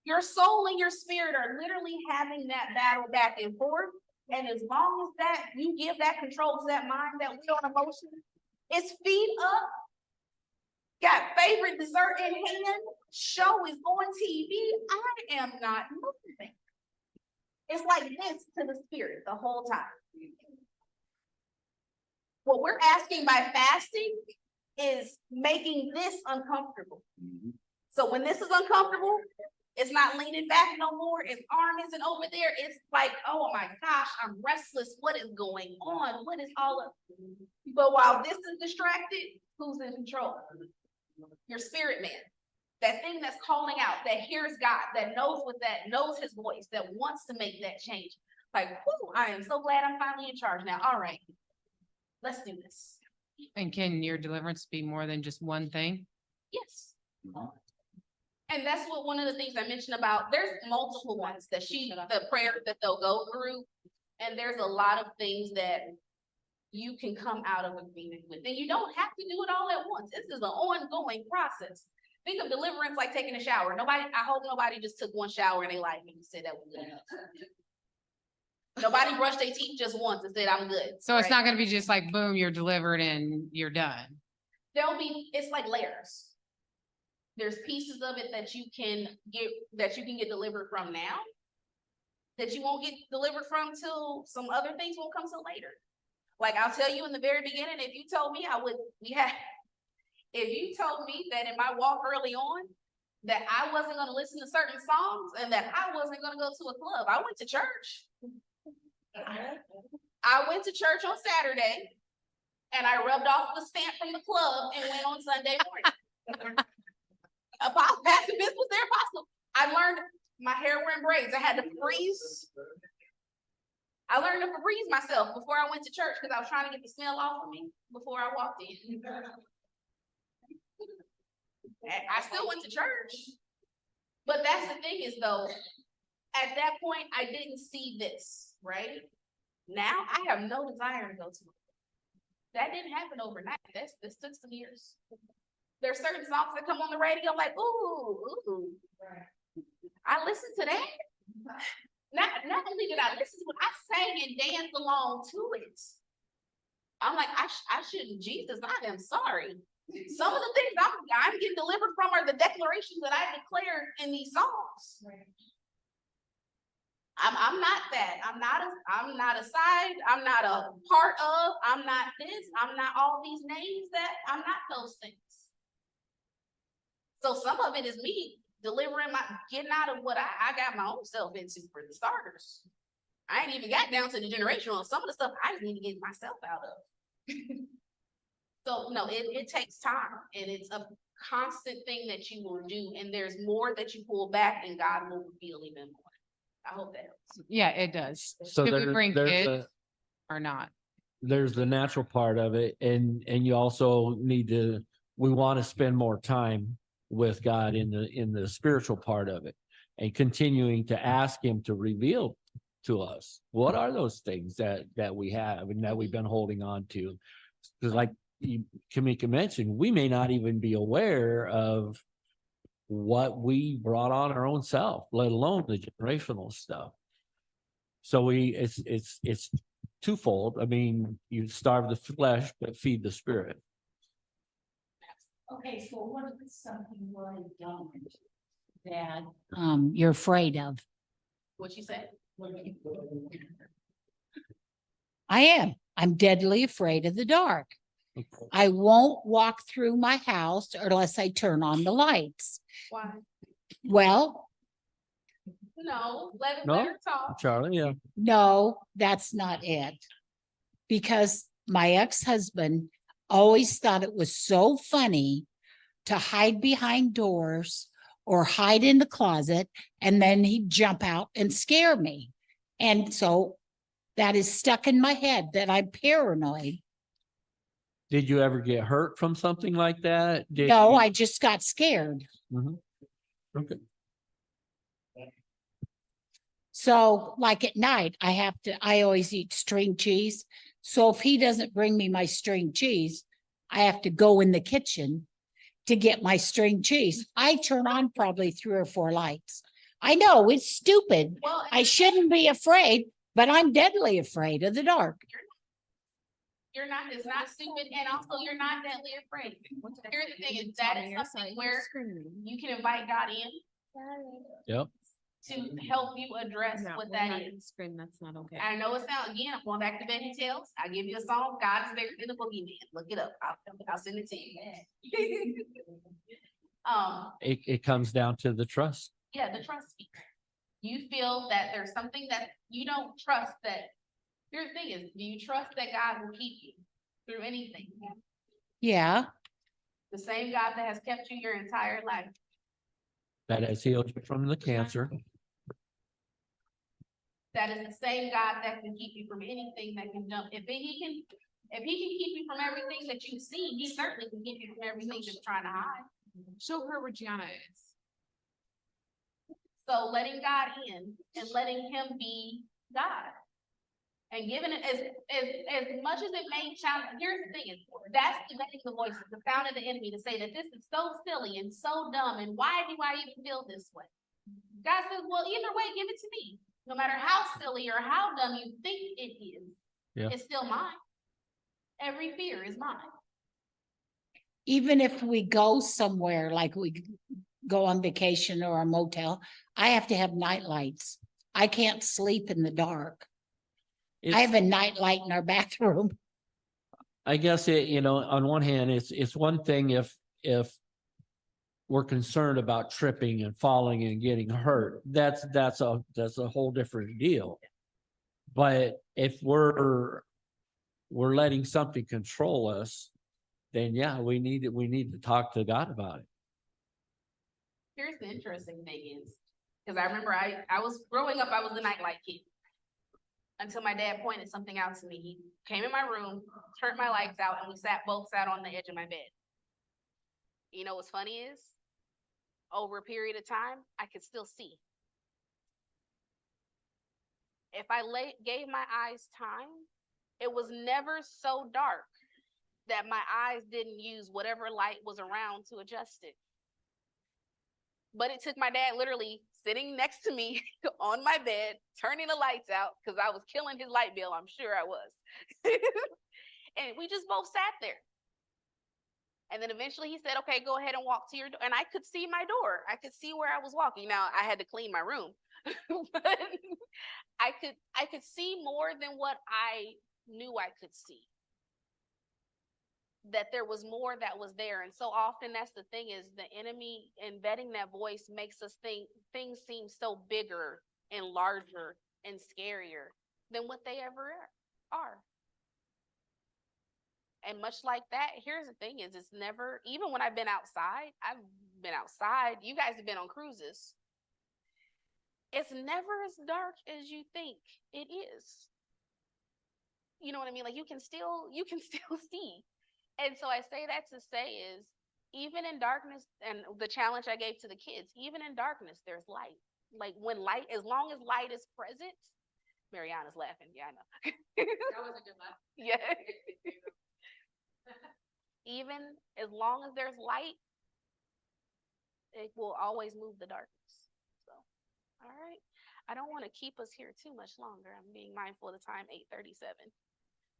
Your soul and your spirit are literally having that battle back and forth. And as long as that you give that control to that mind, that will and emotion, it's feet up. Got favorite dessert in hand, show is on TV. I am not moving. It's like this to the spirit the whole time. What we're asking by fasting is making this uncomfortable. So when this is uncomfortable, it's not leaning back no more. Its arm isn't over there. It's like, oh my gosh, I'm restless. What is going on? What is all of? But while this is distracted, who's in control? Your spirit man. That thing that's calling out, that hears God, that knows knows his voice, that wants to make that change. Like, whoo, I am so glad I'm finally in charge now. All right, let's do this. And can your deliverance be more than just one thing? Yes. And that's what one of the things I mentioned about, there's multiple ones that the prayer that they'll go through. And there's a lot of things that you can come out of agreement with. And you don't have to do it all at once. This is an ongoing process. Think of deliverance like taking a shower. I hope nobody just took one shower and they like me and said that was good enough. Nobody brushed their teeth just once and said, I'm good. So it's not gonna be just like, boom, you're delivered and you're done. It's like layers. There's pieces of it that you can get delivered from now, that you won't get delivered from till some other things won't come till later. Like I'll tell you in the very beginning, if you told me that in my walk early on, that I wasn't gonna listen to certain songs and that I wasn't gonna go to a club, I went to church. I went to church on Saturday and I rubbed off the stamp from the club and went on Sunday morning. Apostle, Pastor Vince was there, Apostle. I learned my hair were in braids. I had to freeze. I learned to freeze myself before I went to church because I was trying to get the smell off of me before I walked in. I still went to church. But that's the thing is though, at that point, I didn't see this, right? Now I have no desire to go to it. That didn't happen overnight. This took some years. There's certain songs that come on the radio, I'm like, ooh. I listened to that. Not only did I listen to it, I sang and danced along to it. I'm like, I shouldn't, Jesus, I am sorry. Some of the things I'm getting delivered from are the declarations that I declared in these songs. I'm not that. I'm not a side, I'm not a part of, I'm not this, I'm not all these names that, I'm not those things. So some of it is me delivering getting out of what I got my own self into for the starters. I ain't even got down to the generational. Some of the stuff I just need to get myself out of. So no, it takes time and it's a constant thing that you will do. And there's more that you pull back and God will reveal even more. I hope that helps. Yeah, it does. So Should we there- bring there's kids a- or not? There's the natural part of it and you also need to, we want to spend more time with God in the spiritual part of it and continuing to ask him to reveal to us what are those things that we have and that we've been holding on to. Because like Kamika mentioned, we may not even be aware of what we brought on our own self, let alone the generational stuff. So it's twofold. I mean, you starve the flesh, but feed the spirit. Okay, so what if it's something really dumb that, you're afraid of? What you said? I am. I'm deadly afraid of the dark. I won't walk through my house unless I turn on the lights. Why? Well, No, let No? her talk. Charlie, yeah. no, that's not it. Because my ex-husband always thought it was so funny to hide behind doors or hide in the closet, and then he'd jump out and scare me. And so that is stuck in my head that I'm paranoid. Did you ever get hurt from something like that? No, I just got scared. Mhm. Okay. So like at night, I always eat string cheese. So if he doesn't bring me my string cheese, I have to go in the kitchen to get my string cheese. I turn on probably 3 or 4 lights. I know it's stupid. Well, I shouldn't be afraid, but I'm deadly afraid of the dark. you're not, it's not stupid, and also you're not deadly afraid. Here's the thing, is that is something where you can invite God in Yep. to help you address what that is. Screen, that's not okay. I know it's not, again, I'm going back to Betty Tales. I give you a song, God is bigger than the boogeyman. Look it up. I'll send it to you. It comes down to the trust. Yeah, the trust piece. You feel that there's something that you don't trust that. Here's the thing is, do you trust that God will keep you through anything? Yeah, The same God that has kept you your entire life. That has healed you from the cancer. That is the same God that can keep you from anything that can jump. If he can keep you from everything that you see, he certainly can keep you from everything that's trying to hide. Show her where Gianna is. So letting God in and letting him be God. And giving it as much as it may sound, here's the thing is, that's letting the voices, the sound of the enemy to say that this is so silly and so dumb, and why do I even feel this way? God says, well, either way, give it to me. No matter how silly or how dumb you think it is, Yeah. it's still mine. Every fear is mine. even if we go somewhere, like we go on vacation or a motel, I have to have night lights. I can't sleep in the dark. I have a night light in our bathroom. I guess on one hand, it's one thing if we're concerned about tripping and falling and getting hurt, that's a whole different deal. But if we're letting something control us, then yeah, we need to talk to God about it. Here's the interesting thing is, because I remember I was growing up, I was the nightlight kid. Until my dad pointed something out to me. He came in my room, turned my lights out, and we both sat on the edge of my bed. You know what's funny is, over a period of time, I could still see. If I gave my eyes time, it was never so dark that my eyes didn't use whatever light was around to adjust it. But it took my dad literally sitting next to me on my bed, turning the lights out, because I was killing his light bill. I'm sure I was. And we just both sat there. And then eventually he said, okay, go ahead and walk to your door. And I could see my door. I could see where I was walking. Now I had to clean my room. But I could see more than what I knew I could see. That there was more that was there. And so often that's the thing, is the enemy embedding that voice makes us think things seem so bigger and larger and scarier than what they ever are. And much like that, here's the thing is, it's never, even when I've been outside, you guys have been on cruises. It's never as dark as you think it is. You know what I mean? Like you can still see. And so I say that to say is, even in darkness, and the challenge I gave to the kids, even in darkness, there's light. Like when light, as long as light is present, Mariana's laughing. Yeah, I know. That was a good laugh. Yeah. Even as long as there's light, it will always move the darkness. So, all right. I don't want to keep us here too much longer. I'm being mindful of the time, 8:37.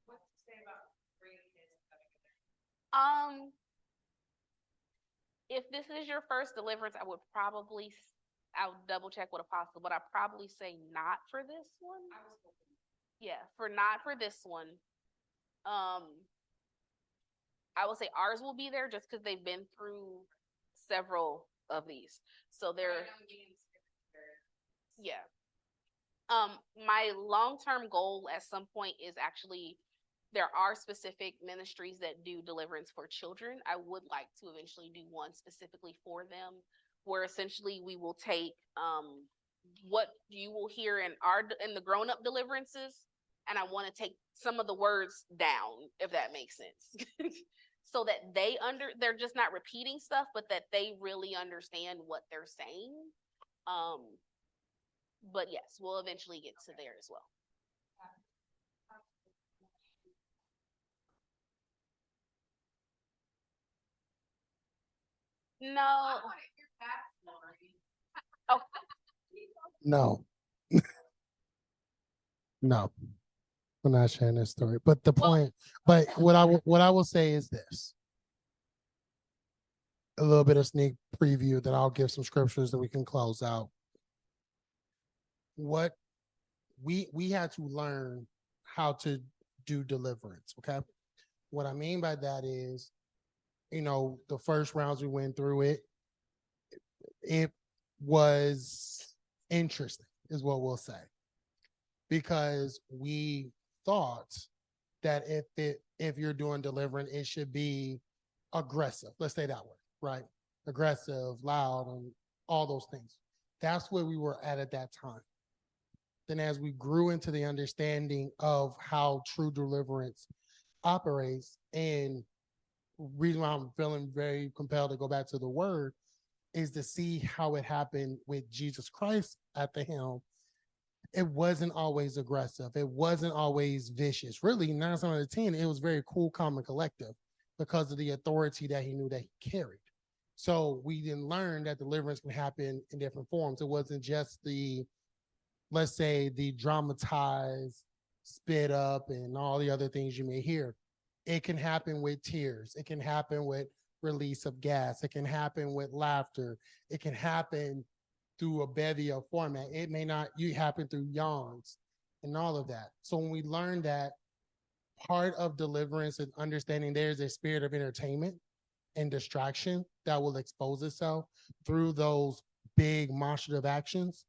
What to say about bringing kids coming in there? If this is your first deliverance, I would double check with Apostle, but I'd probably say not for this one. I was hoping. Yeah, not for this one. I will say ours will be there just because they've been through several of these. So they're, yeah. My long-term goal at some point is actually, there are specific ministries that do deliverance for children. I would like to eventually do one specifically for them, where essentially we will take what you will hear in the grown-up deliverances, and I want to take some of the words down, if that makes sense. So that they're just not repeating stuff, but that they really understand what they're saying. But yes, we'll eventually get to there as well. No. I want to hear that story. Oh, No. No. I'm not sharing this story. But the point, but what I will say is this. A little bit of sneak preview, then I'll give some scriptures that we can close out. What we had to learn how to do deliverance, okay? What I mean by that is, the first rounds we went through it was interesting, is what we'll say. Because we thought that if you're doing deliverance, it should be aggressive. Let's say that word, right? Aggressive, loud, and all those things. That's where we were at that time. Then as we grew into the understanding of how true deliverance operates, and reason why I'm feeling very compelled to go back to the word is to see how it happened with Jesus Christ at the helm. It wasn't always aggressive. It wasn't always vicious. Really, 9 out of 10, it was very cool, calm, and collective because of the authority that he knew that he carried. So we didn't learn that deliverance can happen in different forms. It wasn't just let's say, the dramatized, spit up, and all the other things you may hear. It can happen with tears. It can happen with release of gas. It can happen with laughter. It can happen through a bevy of format. It may not happen through yawns and all of that. So when we learn that part of deliverance is understanding there's a spirit of entertainment and distraction that will expose itself through those big demonstrative actions,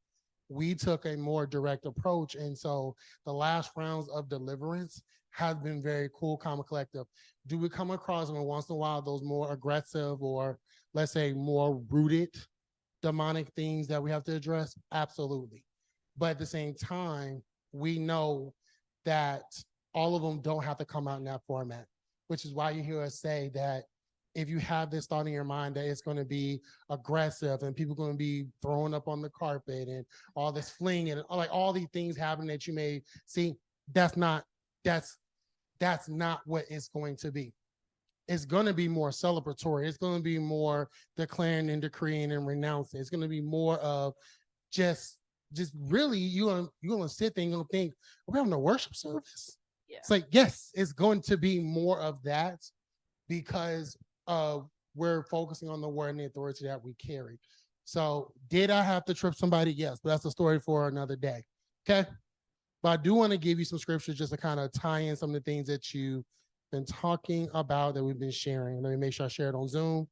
we took a more direct approach. And so the last rounds of deliverance have been very cool, calm, and collective. Do we come across them once in a while, those more aggressive or let's say more rooted demonic things that we have to address? Absolutely. But at the same time, we know that all of them don't have to come out in that format, which is why you hear us say that if you have this thought in your mind that it's going to be aggressive and people are going to be throwing up on the carpet and all this fling and like all these things happening that you may see, that's not what it's going to be. It's going to be more celebratory. It's going to be more declaring and decreeing and renouncing. It's going to be more of just really you're going to sit there and you're going to think, are we having a worship service? Yeah. It's like, yes, it's going to be more of that because we're focusing on the word and the authority that we carry. So did I have to trip somebody? Yes, but that's a story for another day. Okay. But I do want to give you some scriptures just to kind of tie in some of the things that you've been talking about that we've been sharing. Let me make sure I share it on Zoom.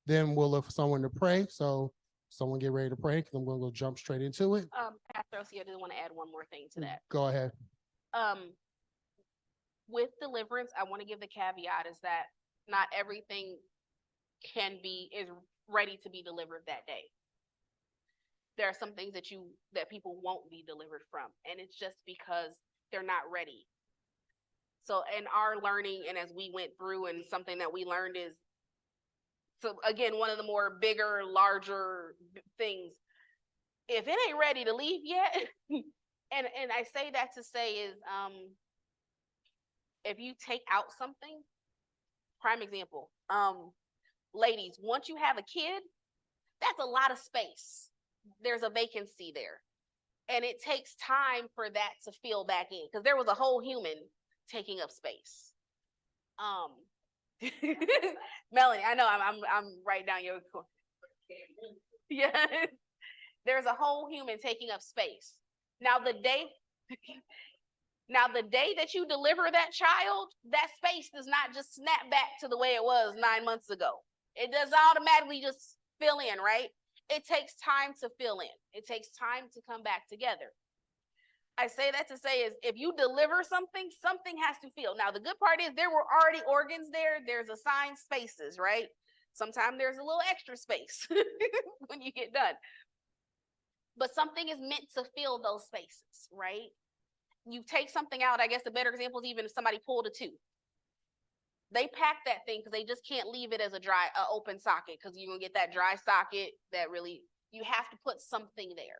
Then we'll look for someone to pray. So someone get ready to pray because I'm going to go jump straight into it. Pastor Elsie, I did want to add one more thing to that. Go ahead. With deliverance, I want to give the caveat is that not everything is ready to be delivered that day. There are some things that people won't be delivered from, and it's just because they're not ready. So in our learning, and as we went through, and something that we learned is, so again, one of the more bigger, larger things, if it ain't ready to leave yet, and I say that to say is, if you take out something, prime example, ladies, once you have a kid, that's a lot of space. There's a vacancy there. And it takes time for that to fill back in, because there was a whole human taking up space. Melanie, I know I'm writing down your, yeah. There's a whole human taking up space. Now the day that you deliver that child, that space does not just snap back to the way it was 9 months ago. It does automatically just fill in, right? It takes time to fill in. It takes time to come back together. I say that to say is, if you deliver something, something has to fill. Now, the good part is there were already organs there. There's assigned spaces, right? Sometimes there's a little extra space when you get done. But something is meant to fill those spaces, right? You take something out. I guess a better example is even if somebody pulled a tooth. They pack that thing because they just can't leave it as a open socket, because you're gonna get that dry socket that really, you have to put something there.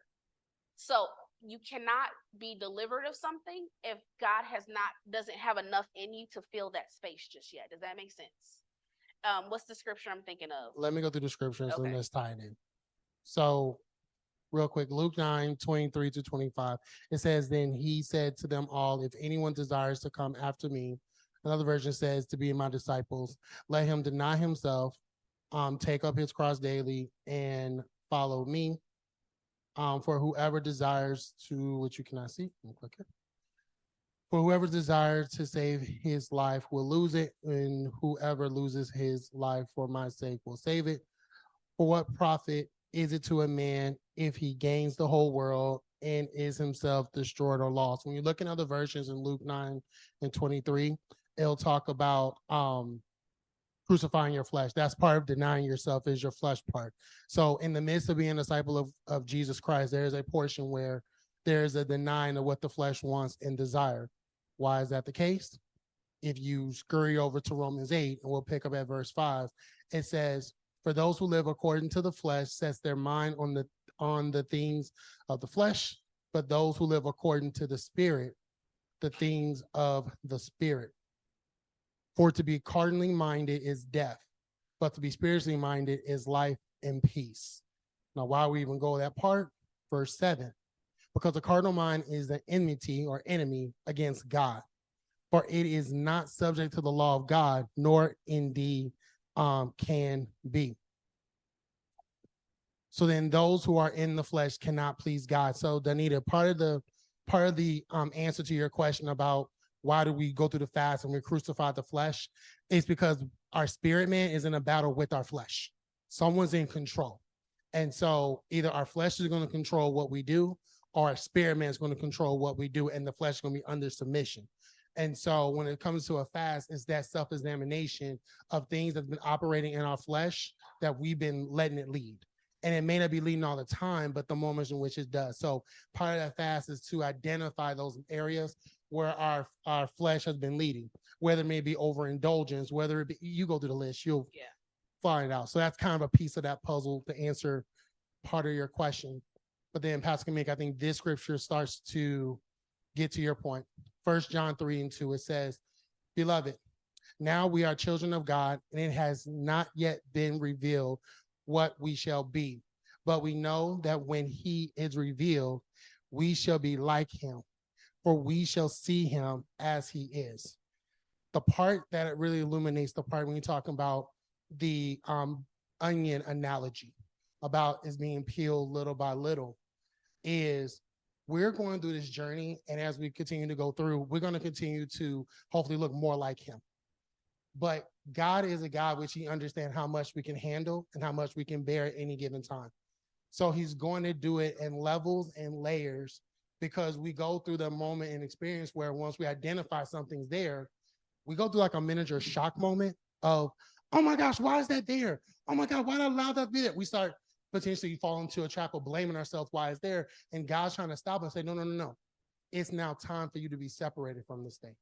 So you cannot be delivered of something if God doesn't have enough in you to fill that space just yet. Does that make sense? What's the scripture I'm thinking of? Let me go through the scriptures Okay. and let's tie it in. So real quick, Luke 9:23-25. It says, then he said to them all, if anyone desires to come after me, another version says, to be my disciples, let him deny himself, take up his cross daily and follow me. For whoever desires to, which you cannot see, click it. For whoever desires to save his life will lose it, and whoever loses his life for my sake will save it. For what profit is it to a man if he gains the whole world and is himself destroyed or lost? When you look in other versions in Luke 9:23, it'll talk about crucifying your flesh. That's part of denying yourself, is your flesh part. So in the midst of being a disciple of Jesus Christ, there is a portion where there is a denying of what the flesh wants and desire. Why is that the case? If you scurry over to Romans 8, and we'll pick up at verse 5, it says, for those who live according to the flesh sets their mind on the things of the flesh, but those who live according to the Spirit, the things of the Spirit. For to be carnally minded is death, but to be spiritually minded is life and peace. Now, why we even go that part? Verse 7, because the carnal mind is an enmity or enemy against God, for it is not subject to the law of God, nor indeed can be. So then those who are in the flesh cannot please God. So Danita, part of the answer to your question about why do we go through the fast and we crucify the flesh is because our spirit man is in a battle with our flesh. Someone's in control. And so either our flesh is going to control what we do, or our spirit man is going to control what we do, and the flesh is going to be under submission. And so when it comes to a fast, it's that self-examination of things that's been operating in our flesh that we've been letting it lead. And it may not be leading all the time, but the moments in which it does. So part of that fast is to identify those areas where our flesh has been leading, whether it may be overindulgence, whether it be, you go through the list, you'll find out. So that's kind of a piece of that puzzle to answer part of your question. But then Pastor Kamik, I think this scripture starts to get to your point. 1 John 3:2, it says, beloved, now we are children of God, and it has not yet been revealed what we shall be. But we know that when he is revealed, we shall be like him, for we shall see him as he is. The part that it really illuminates the part when you're talking about the onion analogy. about is being peeled little by little is we're going through this journey. And as we continue to go through, we're going to continue to hopefully look more like him. But God is a God which he understands how much we can handle and how much we can bear at any given time. So he's going to do it in levels and layers because we go through the moment and experience where once we identify something's there, we go through like a miniature shock moment of, oh my gosh, why is that there? Oh my God, why did I allow that to be there? We start potentially fall into a trap of blaming ourselves why it's there. And God's trying to stop us and say, no, no, no, no. It's now time for you to be separated from this thing.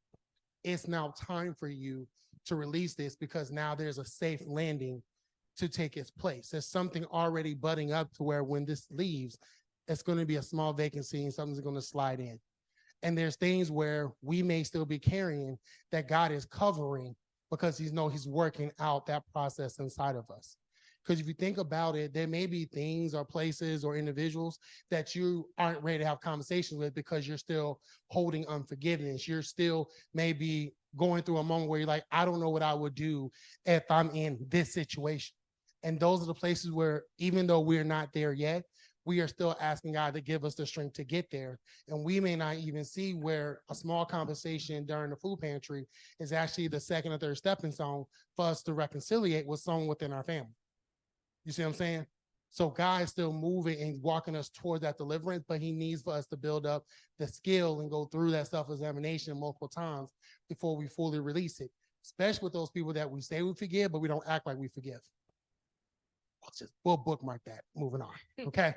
It's now time for you to release this because now there's a safe landing to take its place. There's something already budding up to where when this leaves, it's going to be a small vacancy and something's going to slide in. And there's things where we may still be carrying that God is covering because he's working out that process inside of us. Because if you think about it, there may be things or places or individuals that you aren't ready to have conversations with because you're still holding unforgiveness. You're still maybe going through a moment where you're like, I don't know what I would do if I'm in this situation. And those are the places where even though we're not there yet, we are still asking God to give us the strength to get there. And we may not even see where a small conversation during the food pantry is actually the second or third stepping stone for us to reconciliate with someone within our family. You see what I'm saying? So God is still moving and walking us towards that deliverance, but he needs for us to build up the skill and go through that self-examination multiple times before we fully release it, especially with those people that we say we forgive, but we don't act like we forgive. We'll bookmark that. Moving on. Okay.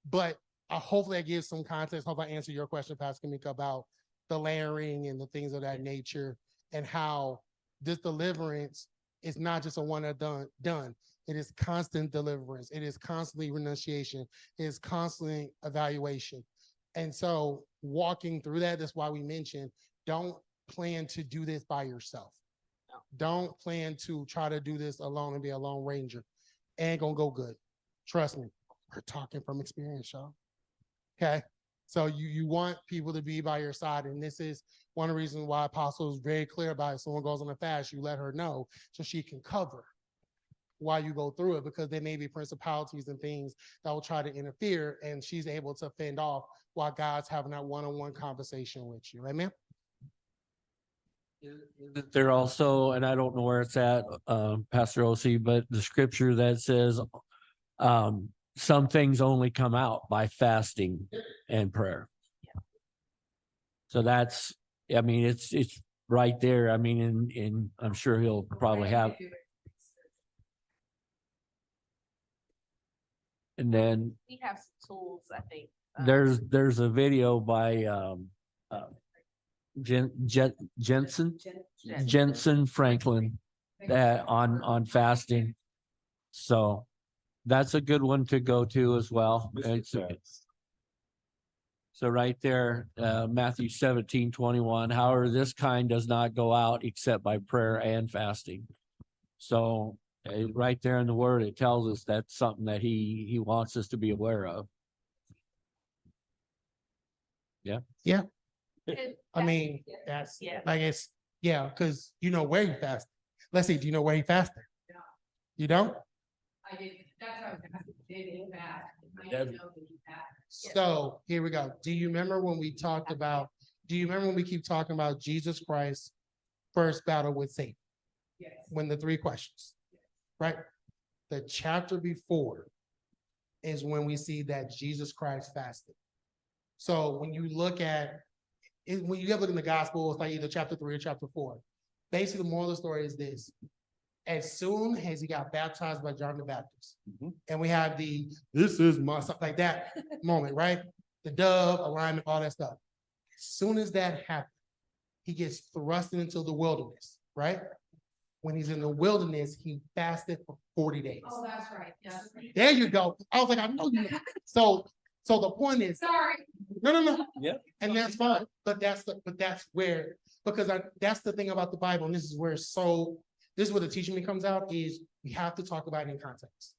But hopefully that gives some context. Hope I answer your question, Pastor Kamika, about the layering and the things of that nature and how this deliverance is not just a one and done. It is constant deliverance. It is constantly renunciation. It is constantly evaluation. And so walking through that, that's why we mentioned, don't plan to do this by yourself. Don't plan to try to do this alone and be a lone ranger. Ain't gonna go good. Trust me. We're talking from experience, y'all. Okay. So you want people to be by your side. And this is one of the reasons why Apostle is very clear about it. If someone goes on a fast, you let her know so she can cover while you go through it, because there may be principalities and things that will try to interfere, and she's able to fend off while God's having that one-on-one conversation with you. Amen. Isn't there also, and I don't know where it's at, Pastor O.C., but the scripture that says, some things only come out by fasting and prayer. So that's, I mean, it's right there. I mean, and I'm sure he'll probably have. And then We have some tools, I think. there's a video by Jensen Franklin that on fasting. So that's a good one to go to as well. So right there, Matthew 17:21, however, this kind does not go out except by prayer and fasting. So right there in the word, it tells us that's something that he wants us to be aware of. Yeah. Yeah. I mean, that's, I guess, yeah, because you know where he fasted. Let's see, do you know where he fasted? No. You don't? I did, that's what I was asking, did it fast? I didn't know that he fasted. So here we go. Do you remember when we talked about, do you remember when we keep talking about Jesus Christ's first battle with Satan? Yes. When the 3 questions, right? The chapter before is when we see that Jesus Christ fasted. So when you look at it, when you ever look in the gospel, it's like either chapter 3 or chapter 4. Basically, the moral of the story is this. As soon as he got baptized by John the Baptist, and we have the this is my something like that moment, right? The dove, alignment, all that stuff. As soon as that happened, he gets thrusted into the wilderness, right? When he's in the wilderness, he fasted for 40 days. Oh, that's right, yes. There you go. I was like, I know you. So the point is, Sorry. no. Yeah. And that's fine. But that's where, because that's the thing about the Bible, and this is where the teaching me comes out, is we have to talk about it in context.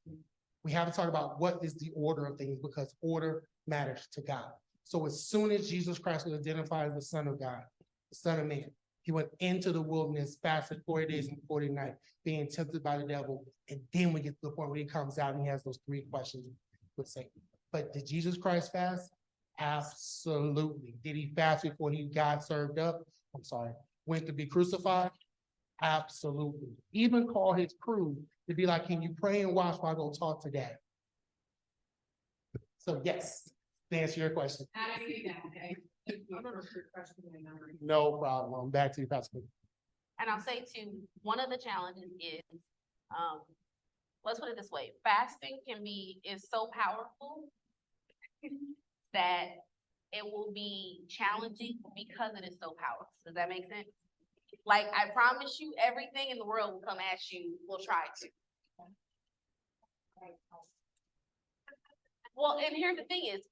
We have to talk about what is the order of things, because order matters to God. So as soon as Jesus Christ was identified as the Son of God, the Son of Man, He went into the wilderness, fasted 40 days and 40 nights, being tempted by the devil. And then we get to the point where he comes out and he has those 3 questions with Satan. But did Jesus Christ fast? Absolutely. Did he fast before he got served up? I'm sorry, went to be crucified? Absolutely. Even called his crew to be like, can you pray and watch while I go talk to Dad? So yes, to answer your question. I see that, okay. No problem. Back to you, Pastor. And I'll say too, one of the challenges is, let's put it this way, fasting is so powerful that it will be challenging because it is so powerful. Does that make sense? Like, I promise you, everything in the world will come at you, will try to. Well, and here's the thing is,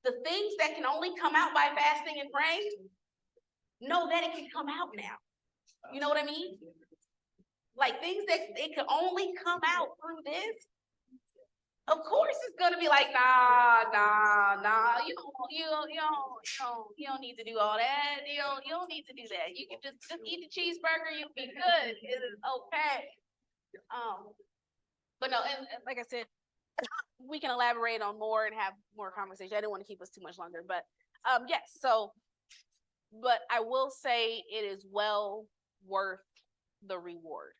the things that can only come out by fasting and praying, know that it can come out now. You know what I mean? Like, things that it can only come out through this. Of course, it's gonna be like, nah. You don't need to do all that. You don't need to do that. You can just eat the cheeseburger. You'll be good. It is okay. But no, and like I said, we can elaborate on more and have more conversation. I didn't want to keep us too much longer, but yes. So, but I will say it is well worth the reward.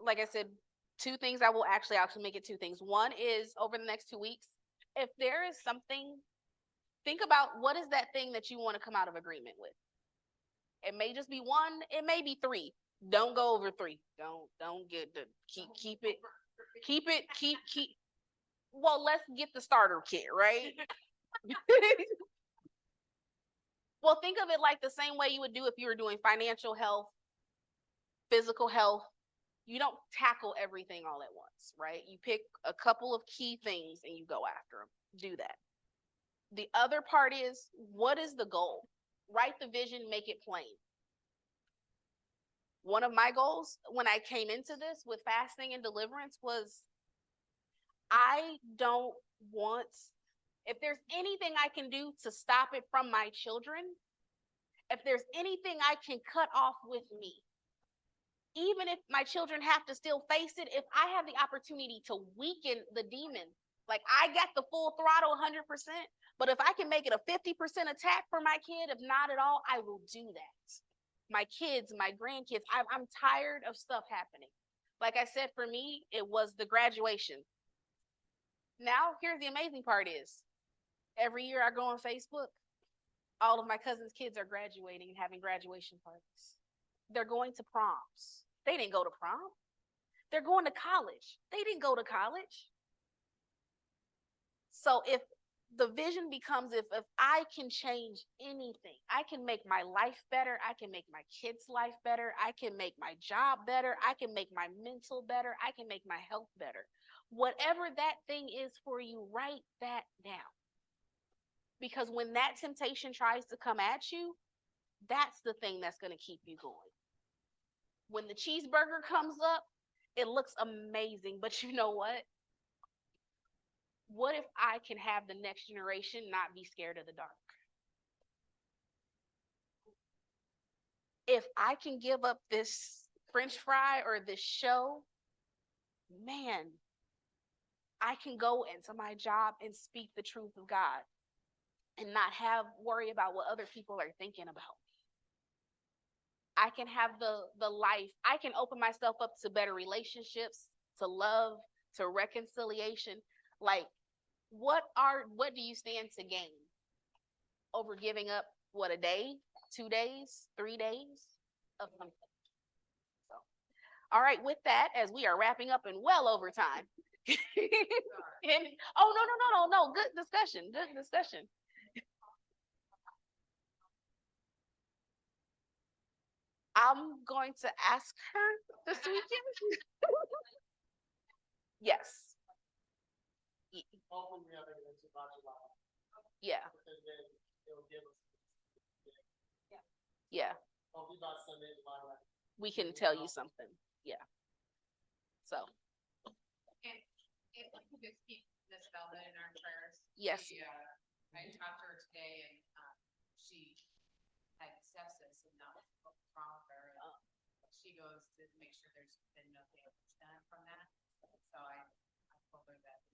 Like I said, 2 things I'll actually make it 2 things. One is over the next 2 weeks, if there is something, think about what is that thing that you want to come out of agreement with. It may just be 1, it may be 3. Don't go over 3. Don't get the keep it. Well, let's get the starter kit, right? Well, think of it like the same way you would do if you were doing financial health, physical health. You don't tackle everything all at once, right? You pick a couple of key things and you go after them. Do that. The other part is, what is the goal? Write the vision, make it plain. One of my goals when I came into this with fasting and deliverance was, I don't want, if there's anything I can do to stop it from my children, if there's anything I can cut off with me, even if my children have to still face it, if I have the opportunity to weaken the demon, like I got the full throttle 100%, but if I can make it a 50% attack for my kid, if not at all, I will do that. My kids, my grandkids, I'm tired of stuff happening. Like I said, for me, it was the graduation. Now, here's the amazing part is, every year I go on Facebook, all of my cousins' kids are graduating and having graduation parties. They're going to proms. They didn't go to prom. They're going to college. They didn't go to college. So if the vision becomes, if I can change anything, I can make my life better. I can make my kids' life better. I can make my job better. I can make my mental better. I can make my health better. Whatever that thing is for you, write that down. Because when that temptation tries to come at you, that's the thing that's going to keep you going. When the cheeseburger comes up, it looks amazing, but you know what? What if I can have the next generation not be scared of the dark? If I can give up this French fry or this show, man, I can go into my job and speak the truth of God and not worry about what other people are thinking about me. I can have the life. I can open myself up to better relationships, to love, to reconciliation. Like, what do you stand to gain over giving up a day, 2 days, 3 days of something? So, all right, with that, as we are wrapping up and well over time. No, good discussion. I'm going to ask her this weekend. Yes. Yeah. Yeah. We can tell you something. Yeah. So. And if we could just keep Miss Velda in our prayers. Yes. I talked to her today and she to make sure there's been no damage done from that. So I told her that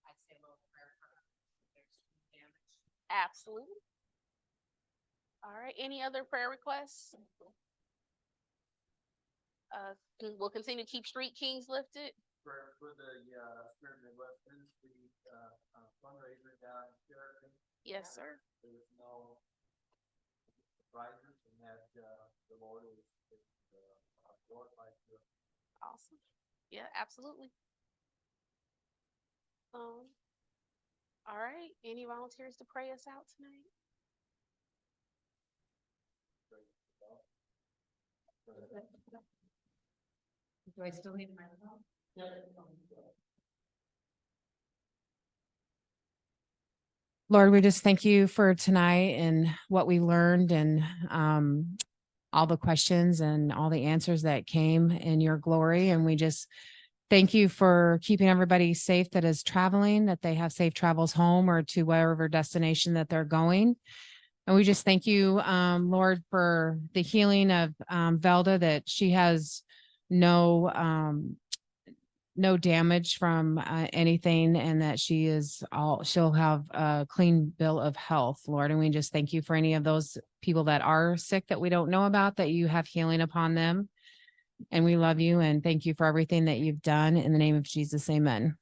I'd say a little prayer for her if there's damage. Absolutely. All right, any other prayer requests? We'll continue to keep Street Kings lifted. For the Spirit Midwest Ministry fundraiser down here. Yes, sir. There's no surprises and that the Lord is glorified through it. Awesome. Yeah, absolutely. All right, any volunteers to pray us out tonight? Do I still need my phone? Lord, we just thank you for tonight and what we learned and all the questions and all the answers that came in your glory. And we just thank you for keeping everybody safe that is traveling, that they have safe travels home or to wherever destination that they're going. And we just thank you, Lord, for the healing of Velda, that she has no damage from anything and that she'll have a clean bill of health, Lord. And we just thank you for any of those people that are sick that we don't know about, that you have healing upon them. And we love you and thank you for everything that you've done. In the name of Jesus, amen.